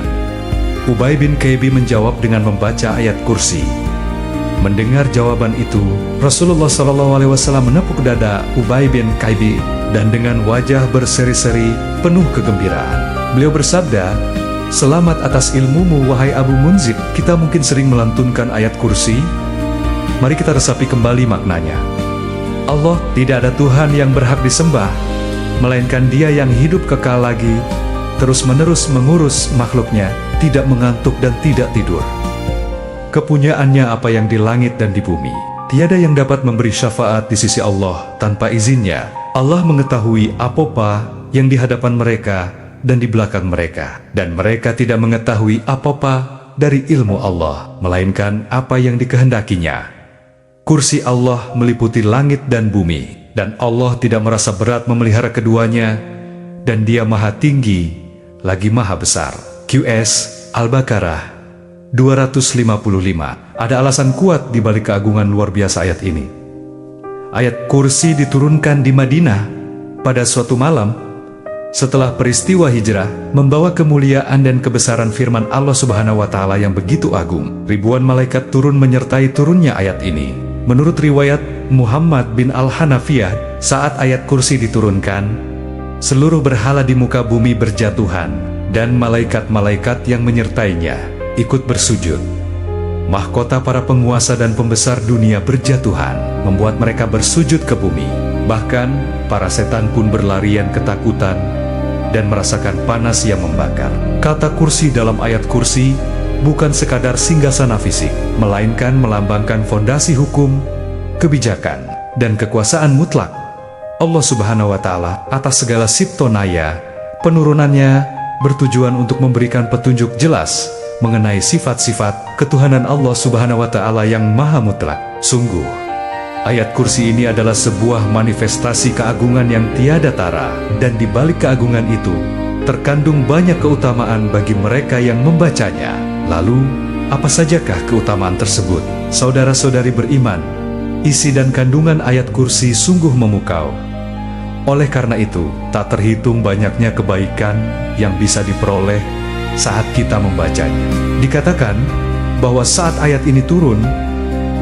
[SPEAKER 1] Ubay bin Ka'ab menjawab dengan membaca ayat kursi. Mendengar jawaban itu, Rasulullah SAW menepuk dada Ubay bin Ka'ab dan dengan wajah berseri-seri penuh kegembiraan, beliau bersabda, selamat atas ilmumu wahai Abu Munzir. Kita mungkin sering melantunkan ayat kursi. Mari kita resapi kembali maknanya. Allah, tidak ada Tuhan yang berhak disembah, melainkan Dia yang hidup kekal lagi, terus-menerus mengurus makhluknya, tidak mengantuk dan tidak tidur. Kepunyaannya apa yang di langit dan di bumi. Tiada yang dapat memberi syafaat di sisi Allah tanpa izinnya. Allah mengetahui apa-apa yang di hadapan mereka dan di belakang mereka. Dan mereka tidak mengetahui apa-apa dari ilmu Allah, melainkan apa yang dikehendakinya. Kursi Allah meliputi langit dan bumi, dan Allah tidak merasa berat memelihara keduanya, dan Dia maha tinggi, lagi maha besar. QS Al-Baqarah 255. Ada alasan kuat di balik keagungan luar biasa ayat ini. Ayat kursi diturunkan di Madinah pada suatu malam setelah peristiwa hijrah, membawa kemuliaan dan kebesaran firman Allah Subhanahu wa Ta'ala yang begitu agung. Ribuan malaikat turun menyertai turunnya ayat ini. Menurut riwayat Muhammad bin Al-Hanafiyah, saat ayat kursi diturunkan, seluruh berhala di muka bumi berjatuhan, dan malaikat-malaikat yang menyertainya ikut bersujud. Mahkota para penguasa dan pembesar dunia berjatuhan, membuat mereka bersujud ke bumi. Bahkan, para setan pun berlarian ketakutan dan merasakan panas yang membakar. Kata kursi dalam ayat kursi bukan sekadar singgasana fisik, melainkan melambangkan fondasi hukum, kebijakan, dan kekuasaan mutlak Allah Subhanahu wa Ta'ala atas segala siptonaya. Penurunannya bertujuan untuk memberikan petunjuk jelas mengenai sifat-sifat ketuhanan Allah Subhanahu wa Ta'ala yang maha mutlak. Sungguh, ayat kursi ini adalah sebuah manifestasi keagungan yang tiada tara, dan di balik keagungan itu terkandung banyak keutamaan bagi mereka yang membacanya. Lalu, apa sajakah keutamaan tersebut? Saudara-saudari beriman, isi dan kandungan ayat kursi sungguh memukau. Oleh karena itu, tak terhitung banyaknya kebaikan yang bisa diperoleh saat kita membacanya. Dikatakan bahwa saat ayat ini turun,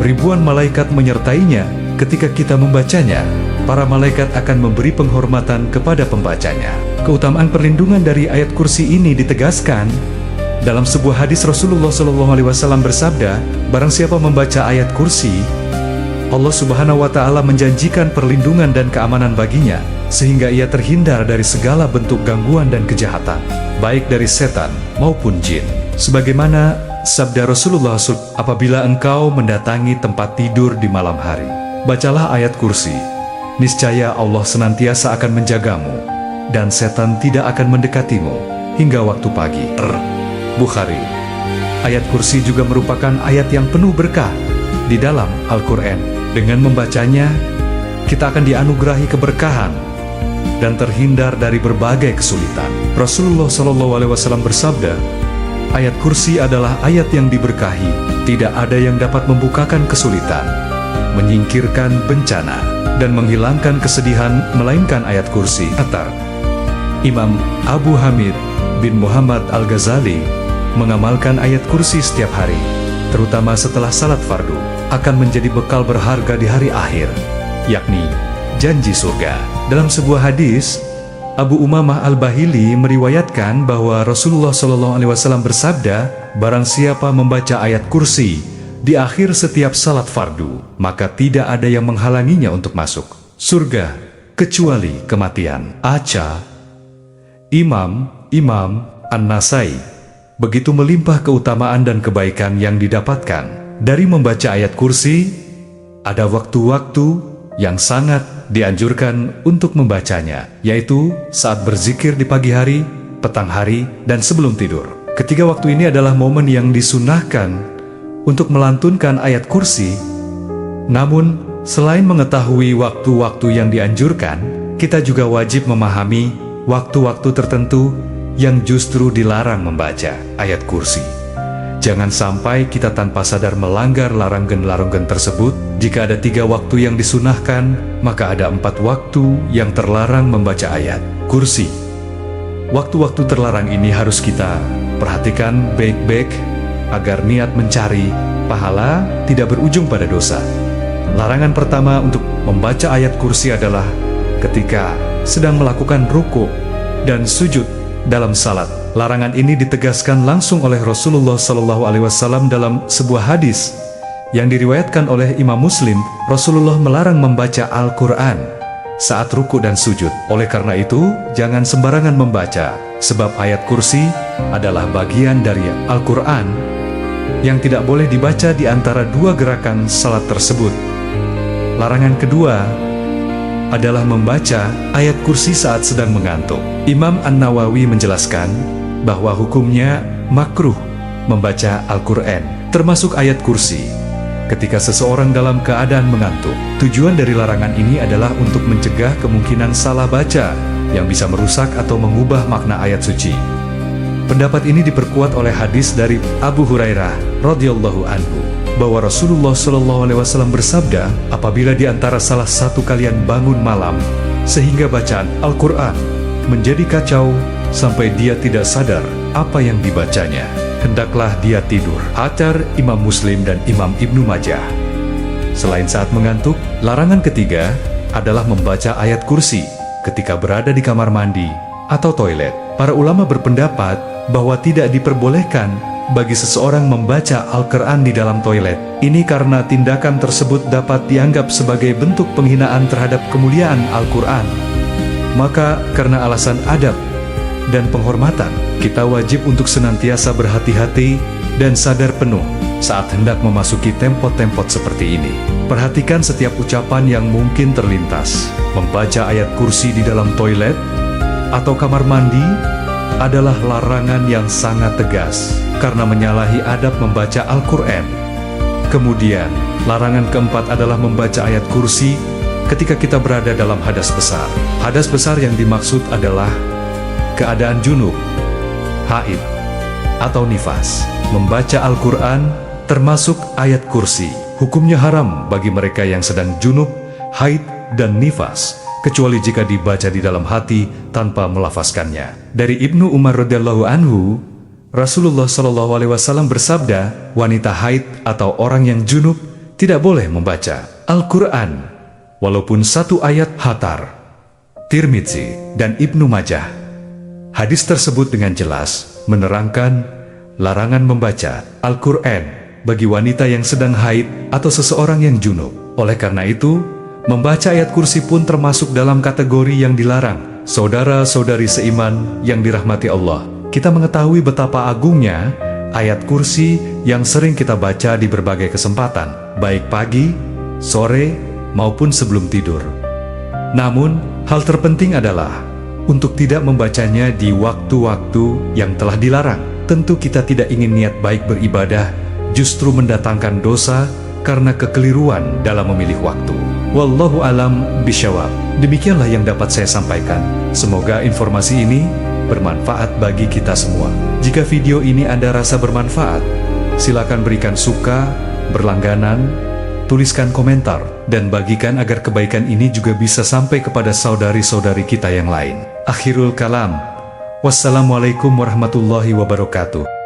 [SPEAKER 1] ribuan malaikat menyertainya. Ketika kita membacanya, para malaikat akan memberi penghormatan kepada pembacanya. Keutamaan perlindungan dari ayat kursi ini ditegaskan dalam sebuah hadis. Rasulullah SAW bersabda, barang siapa membaca ayat kursi, Allah Subhanahu wa Ta'ala menjanjikan perlindungan dan keamanan baginya, sehingga ia terhindar dari segala bentuk gangguan dan kejahatan, baik dari setan maupun jin. Sebagaimana sabda Rasulullah SAW, apabila engkau mendatangi tempat tidur di malam hari, bacalah ayat kursi, niscaya Allah senantiasa akan menjagamu, dan setan tidak akan mendekatimu hingga waktu pagi. Bukhari. Ayat kursi juga merupakan ayat yang penuh berkah di dalam Al-Quran. Dengan membacanya, kita akan dianugerahi keberkahan dan terhindar dari berbagai kesulitan. Rasulullah SAW bersabda, Ayat kursi adalah ayat yang diberkahi. Tidak ada yang dapat membukakan kesulitan, menyingkirkan bencana, dan menghilangkan kesedihan melainkan ayat kursi. Kata Imam Abu Hamid bin Muhammad Al-Ghazali, mengamalkan ayat kursi setiap hari, terutama setelah salat fardu, akan menjadi bekal berharga di hari akhir, yakni janji surga. Dalam sebuah hadis, Abu Umamah Al-Bahili meriwayatkan bahwa Rasulullah SAW bersabda, barang siapa membaca ayat kursi di akhir setiap salat fardu, maka tidak ada yang menghalanginya untuk masuk surga, kecuali kematian. Aca Imam An-Nasai. Begitu melimpah keutamaan dan kebaikan yang didapatkan dari membaca ayat kursi, ada waktu-waktu yang sangat dianjurkan untuk membacanya, yaitu saat berzikir di pagi hari, petang hari, dan sebelum tidur. Ketiga waktu ini adalah momen yang disunahkan untuk melantunkan ayat kursi. Namun, selain mengetahui waktu-waktu yang dianjurkan, kita juga wajib memahami waktu-waktu tertentu yang justru dilarang membaca ayat kursi. Jangan sampai kita tanpa sadar melanggar larangan-larangan tersebut. Jika ada 3 waktu yang disunahkan, maka ada 4 waktu yang terlarang membaca ayat kursi. Waktu-waktu terlarang ini harus kita perhatikan baik-baik agar niat mencari pahala tidak berujung pada dosa. Larangan pertama untuk membaca ayat kursi adalah ketika sedang melakukan ruku dan sujud dalam salat. Larangan ini ditegaskan langsung oleh Rasulullah SAW dalam sebuah hadis yang diriwayatkan oleh Imam Muslim. Rasulullah melarang membaca Al-Quran saat ruku dan sujud. Oleh karena itu, jangan sembarangan membaca, sebab ayat kursi adalah bagian dari Al-Quran yang tidak boleh dibaca di antara 2 gerakan salat tersebut. Larangan kedua adalah membaca ayat kursi saat sedang mengantuk. Imam An-Nawawi menjelaskan bahwa hukumnya makruh membaca Al-Quran, termasuk ayat kursi, ketika seseorang dalam keadaan mengantuk. Tujuan dari larangan ini adalah untuk mencegah kemungkinan salah baca yang bisa merusak atau mengubah makna ayat suci. Pendapat ini diperkuat oleh hadis dari Abu Hurairah radhiyallahu anhu bahwa Rasulullah SAW bersabda, apabila di antara salah satu kalian bangun malam sehingga bacaan Al-Quran menjadi kacau sampai dia tidak sadar apa yang dibacanya, hendaklah dia tidur. Acar Imam Muslim dan Imam Ibnu Majah. Selain saat mengantuk, larangan ketiga adalah membaca ayat kursi ketika berada di kamar mandi atau toilet. Para ulama berpendapat bahwa tidak diperbolehkan bagi seseorang membaca Al-Quran di dalam toilet. Ini karena tindakan tersebut dapat dianggap sebagai bentuk penghinaan terhadap kemuliaan Al-Quran. Maka karena alasan adab dan penghormatan, kita wajib untuk senantiasa berhati-hati dan sadar penuh saat hendak memasuki tempat-tempat seperti ini. Perhatikan setiap ucapan yang mungkin terlintas. Membaca ayat kursi di dalam toilet atau kamar mandi adalah larangan yang sangat tegas karena menyalahi adab membaca Al-Quran. Kemudian, larangan keempat adalah membaca ayat kursi ketika kita berada dalam hadas besar. Hadas besar yang dimaksud adalah keadaan junub, haid, atau nifas. Membaca Al-Quran termasuk ayat kursi. Hukumnya haram bagi mereka yang sedang junub, haid, dan nifas, kecuali jika dibaca di dalam hati tanpa melafazkannya. Dari Ibnu Umar radhiyallahu anhu, Rasulullah SAW bersabda, wanita haid atau orang yang junub tidak boleh membaca Al-Quran, walaupun 1 ayat. Hatar, Tirmidzi, dan Ibnu Majah. Hadis tersebut dengan jelas menerangkan larangan membaca Al-Quran bagi wanita yang sedang haid atau seseorang yang junub. Oleh karena itu, membaca ayat kursi pun termasuk dalam kategori yang dilarang. Saudara-saudari seiman yang dirahmati Allah, kita mengetahui betapa agungnya ayat kursi yang sering kita baca di berbagai kesempatan, baik pagi, sore, maupun sebelum tidur. Namun, hal terpenting adalah untuk tidak membacanya di waktu-waktu yang telah dilarang. Tentu kita tidak ingin niat baik beribadah justru mendatangkan dosa karena kekeliruan dalam memilih waktu. Wallahu alam bisyawab. Demikianlah yang dapat saya sampaikan. Semoga informasi ini bermanfaat bagi kita semua. Jika video ini Anda rasa bermanfaat, silakan berikan suka, berlangganan, tuliskan komentar, dan bagikan agar kebaikan ini juga bisa sampai kepada saudari-saudari kita yang lain. Akhirul kalam. Wassalamualaikum warahmatullahi wabarakatuh.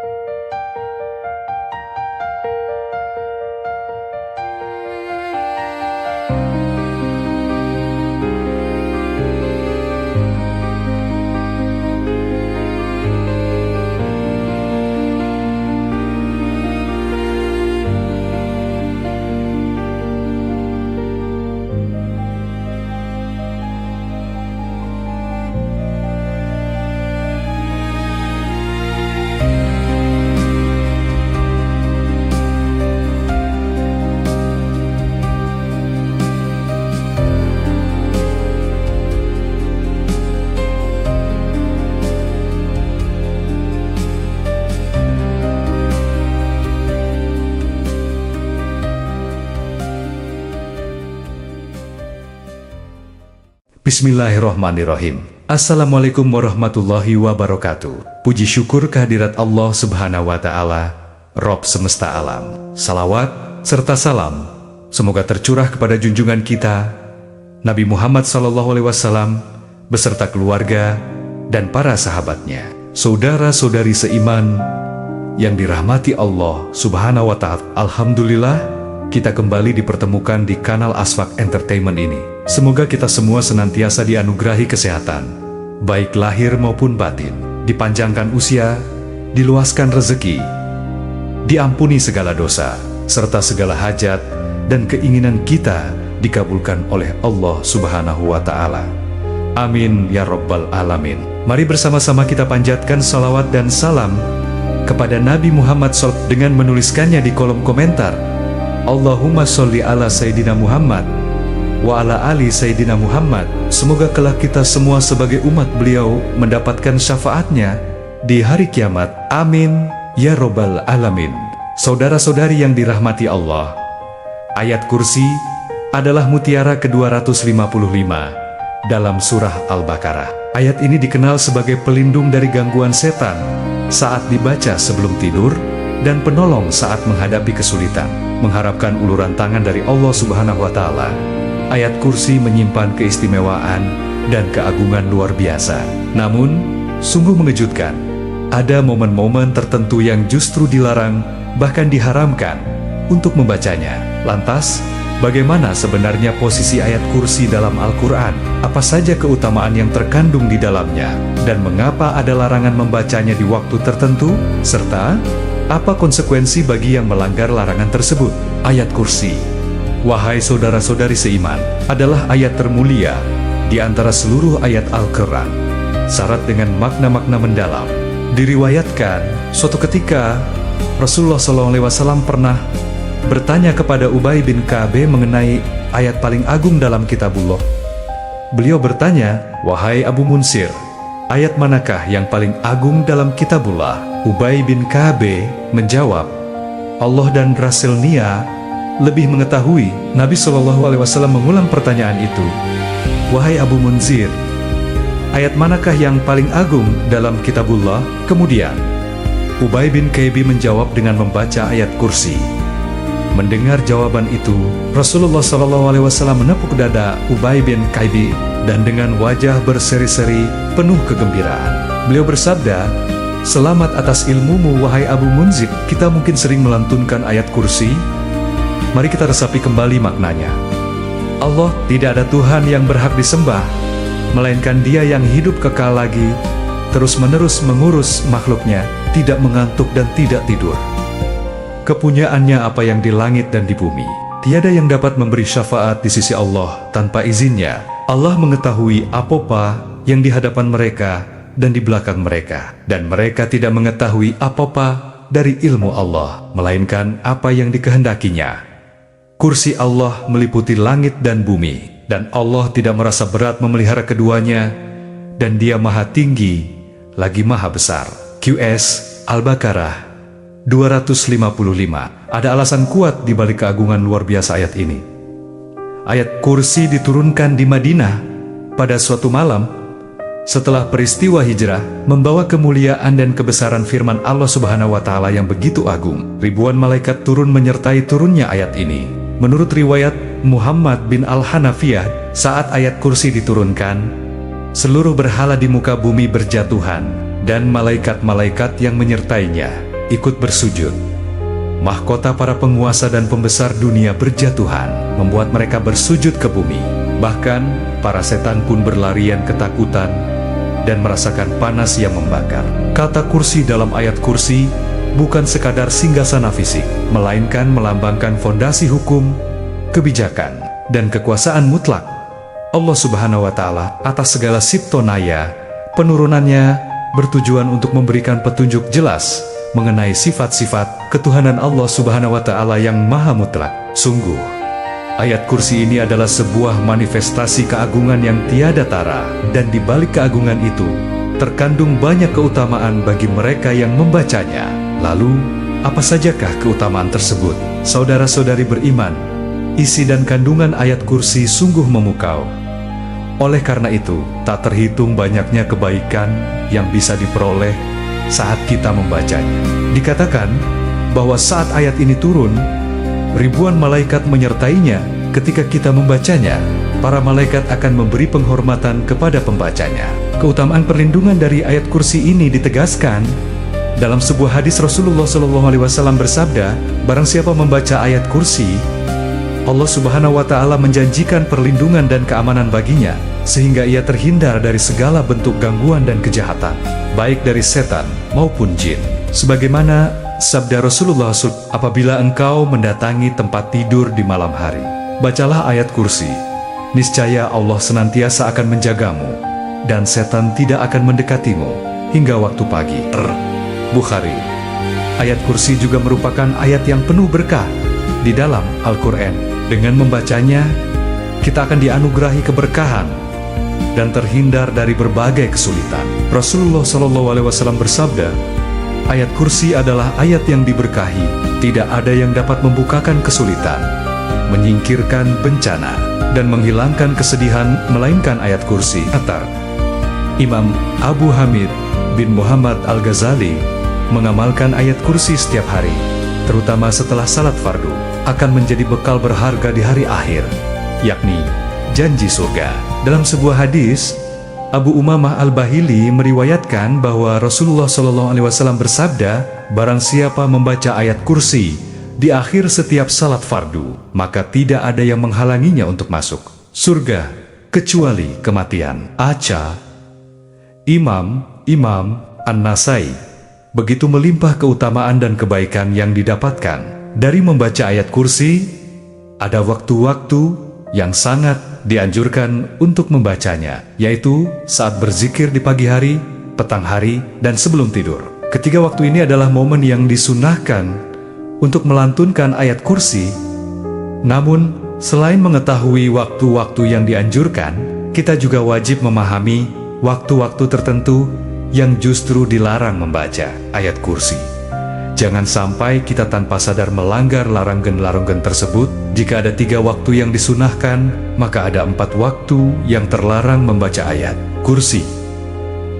[SPEAKER 1] Bismillahirrohmanirrohim. Assalamualaikum warahmatullahi wabarakatuh. Puji syukur kehadirat Allah subhanahu wa ta'ala, Rob semesta alam. Salawat serta salam semoga tercurah kepada junjungan kita Nabi Muhammad SAW beserta keluarga dan para sahabatnya. Saudara-saudari seiman yang dirahmati Allah subhanahu wa ta'ala, alhamdulillah kita kembali dipertemukan di kanal Asfak Entertainment ini. Semoga kita semua senantiasa dianugerahi kesehatan, baik lahir maupun batin, dipanjangkan usia, diluaskan rezeki, diampuni segala dosa, serta segala hajat dan keinginan kita dikabulkan oleh Allah subhanahu wa ta'ala. Amin ya rabbal alamin. Mari bersama-sama kita panjatkan salawat dan salam kepada Nabi Muhammad SAW dengan menuliskannya di kolom komentar. Allahumma sholli ala Sayyidina Muhammad wa ala ali Sayyidina Muhammad. Semoga kelak kita semua sebagai umat beliau mendapatkan syafaatnya di hari kiamat. Amin ya robbal alamin. Saudara-saudari yang dirahmati Allah, ayat kursi adalah mutiara ke-255 dalam surah Al-Baqarah. Ayat ini dikenal sebagai pelindung dari gangguan setan saat dibaca sebelum tidur dan penolong saat menghadapi kesulitan. Mengharapkan uluran tangan dari Allah subhanahu wa ta'ala, ayat kursi menyimpan keistimewaan dan keagungan luar biasa. Namun, sungguh mengejutkan, ada momen-momen tertentu yang justru dilarang, bahkan diharamkan untuk membacanya. Lantas, bagaimana sebenarnya posisi ayat kursi dalam Al-Quran? Apa saja keutamaan yang terkandung di dalamnya? Dan mengapa ada larangan membacanya di waktu tertentu? Serta, apa konsekuensi bagi yang melanggar larangan tersebut? Ayat kursi, wahai saudara-saudari seiman, adalah ayat termulia di antara seluruh ayat Al-Quran, syarat dengan makna-makna mendalam. Diriwayatkan, suatu ketika Rasulullah SAW pernah bertanya kepada Ubay bin Ka'ab mengenai ayat paling agung dalam kitabullah. Beliau bertanya, wahai Abu Munsir, ayat manakah yang paling agung dalam kitabullah? Ubay bin Ka'ab menjawab, Allah dan Rasulnya lebih mengetahui. Nabi SAW mengulang pertanyaan itu, wahai Abu Munzir, ayat manakah yang paling agung dalam kitabullah? Kemudian Ubay bin Ka'ab menjawab dengan membaca ayat kursi. Mendengar jawaban itu, Rasulullah SAW menepuk dada Ubay bin Ka'ab dan dengan wajah berseri-seri penuh kegembiraan, beliau bersabda, selamat atas ilmumu wahai Abu Munzir. Kita mungkin sering melantunkan ayat kursi. Mari kita resapi kembali maknanya. Allah, tidak ada Tuhan yang berhak disembah, melainkan Dia yang hidup kekal lagi, terus-menerus mengurus makhluknya, tidak mengantuk dan tidak tidur. Kepunyaannya apa yang di langit dan di bumi. Tiada yang dapat memberi syafaat di sisi Allah tanpa izinnya. Allah mengetahui apa-apa yang di hadapan mereka dan di belakang mereka, dan mereka tidak mengetahui apa-apa dari ilmu Allah, melainkan apa yang dikehendakinya. Kursi Allah meliputi langit dan bumi, dan Allah tidak merasa berat memelihara keduanya, dan Dia maha tinggi, lagi maha besar. QS Al-Baqarah 255. Ada alasan kuat di balik keagungan luar biasa ayat ini. Ayat kursi diturunkan di Madinah pada suatu malam Setelah peristiwa hijrah, membawa kemuliaan dan kebesaran firman Allah Subhanahu wa Ta'ala yang begitu agung, ribuan malaikat turun menyertai turunnya ayat ini. Menurut riwayat Muhammad bin Al-Hanafiyah, saat ayat kursi diturunkan, seluruh berhala di muka bumi berjatuhan, dan malaikat-malaikat yang menyertainya ikut bersujud. Mahkota para penguasa dan pembesar dunia berjatuhan, membuat mereka bersujud ke bumi. Bahkan, para setan pun berlarian ketakutan dan merasakan panas yang membakar. Kata kursi dalam ayat kursi bukan sekadar singgasana fisik, melainkan melambangkan fondasi hukum, kebijakan, dan kekuasaan mutlak Allah Subhanahu wa Ta'ala atas segala siptonaya. Penurunannya bertujuan untuk memberikan petunjuk jelas mengenai sifat-sifat ketuhanan Allah Subhanahu wa Ta'ala yang maha mutlak. Sungguh, ayat kursi ini adalah sebuah manifestasi keagungan yang tiada tara, dan di balik keagungan itu terkandung banyak keutamaan bagi mereka yang membacanya. Lalu, apa sajakah keutamaan tersebut? Saudara-saudari beriman, isi dan kandungan ayat kursi sungguh memukau. Oleh karena itu, tak terhitung banyaknya kebaikan yang bisa diperoleh saat kita membacanya. Dikatakan bahwa saat ayat ini turun, ribuan malaikat menyertainya. Ketika kita membacanya, para malaikat akan memberi penghormatan kepada pembacanya. Keutamaan perlindungan dari ayat kursi ini ditegaskan dalam sebuah hadis. Rasulullah SAW bersabda, barang siapa membaca ayat kursi, Allah Subhanahu wa Ta'ala menjanjikan perlindungan dan keamanan baginya, sehingga ia terhindar dari segala bentuk gangguan dan kejahatan, baik dari setan maupun jin. Sebagaimana sabda Rasulullah SAW, apabila engkau mendatangi tempat tidur di malam hari, bacalah ayat kursi, niscaya Allah senantiasa akan menjagamu, dan setan tidak akan mendekatimu hingga waktu pagi. Bukhari. Ayat kursi juga merupakan ayat yang penuh berkah di dalam Al-Quran. Dengan membacanya, kita akan dianugerahi keberkahan dan terhindar dari berbagai kesulitan. Rasulullah SAW bersabda, ayat kursi adalah ayat yang diberkahi. Tidak ada yang dapat membukakan kesulitan, menyingkirkan bencana, dan menghilangkan kesedihan melainkan ayat kursi. Kata Imam Abu Hamid bin Muhammad Al-Ghazali, mengamalkan ayat kursi setiap hari, terutama setelah salat fardu, akan menjadi bekal berharga di hari akhir, yakni janji surga. Dalam sebuah hadis, Abu Umamah Al-Bahili meriwayatkan bahwa Rasulullah SAW bersabda, barang siapa membaca ayat kursi di akhir setiap salat fardu, maka tidak ada yang menghalanginya untuk masuk surga, kecuali kematian. Aca Imam An-Nasai. Begitu melimpah keutamaan dan kebaikan yang didapatkan dari membaca ayat kursi, ada waktu-waktu yang sangat dianjurkan untuk membacanya, yaitu saat berzikir di pagi hari, petang hari, dan sebelum tidur. Ketiga waktu ini adalah momen yang disunahkan untuk melantunkan ayat kursi. Namun, selain mengetahui waktu-waktu yang dianjurkan, kita juga wajib memahami waktu-waktu tertentu yang justru dilarang membaca ayat kursi. Jangan sampai kita tanpa sadar melanggar larangan-larangan tersebut. Jika ada 3 waktu yang disunahkan, maka ada 4 waktu yang terlarang membaca ayat kursi.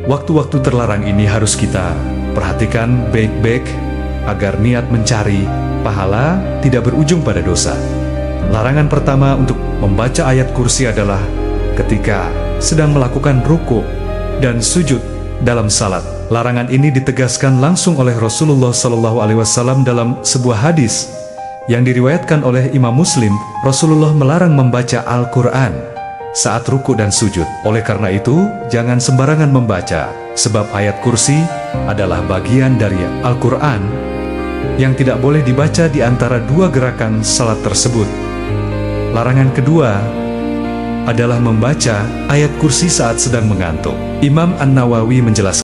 [SPEAKER 1] Waktu-waktu terlarang ini harus kita perhatikan baik-baik agar niat mencari pahala tidak berujung pada dosa. Larangan pertama untuk membaca ayat kursi adalah ketika sedang melakukan ruku dan sujud dalam salat. Larangan ini ditegaskan langsung oleh Rasulullah SAW dalam sebuah hadis yang diriwayatkan oleh Imam Muslim. Rasulullah melarang membaca Al-Quran saat ruku dan sujud. Oleh karena itu, jangan sembarangan membaca, sebab ayat kursi adalah bagian dari Al-Quran yang tidak boleh dibaca di antara 2 gerakan salat tersebut. Larangan kedua adalah membaca ayat kursi saat sedang mengantuk. Imam An-Nawawi menjelaskan,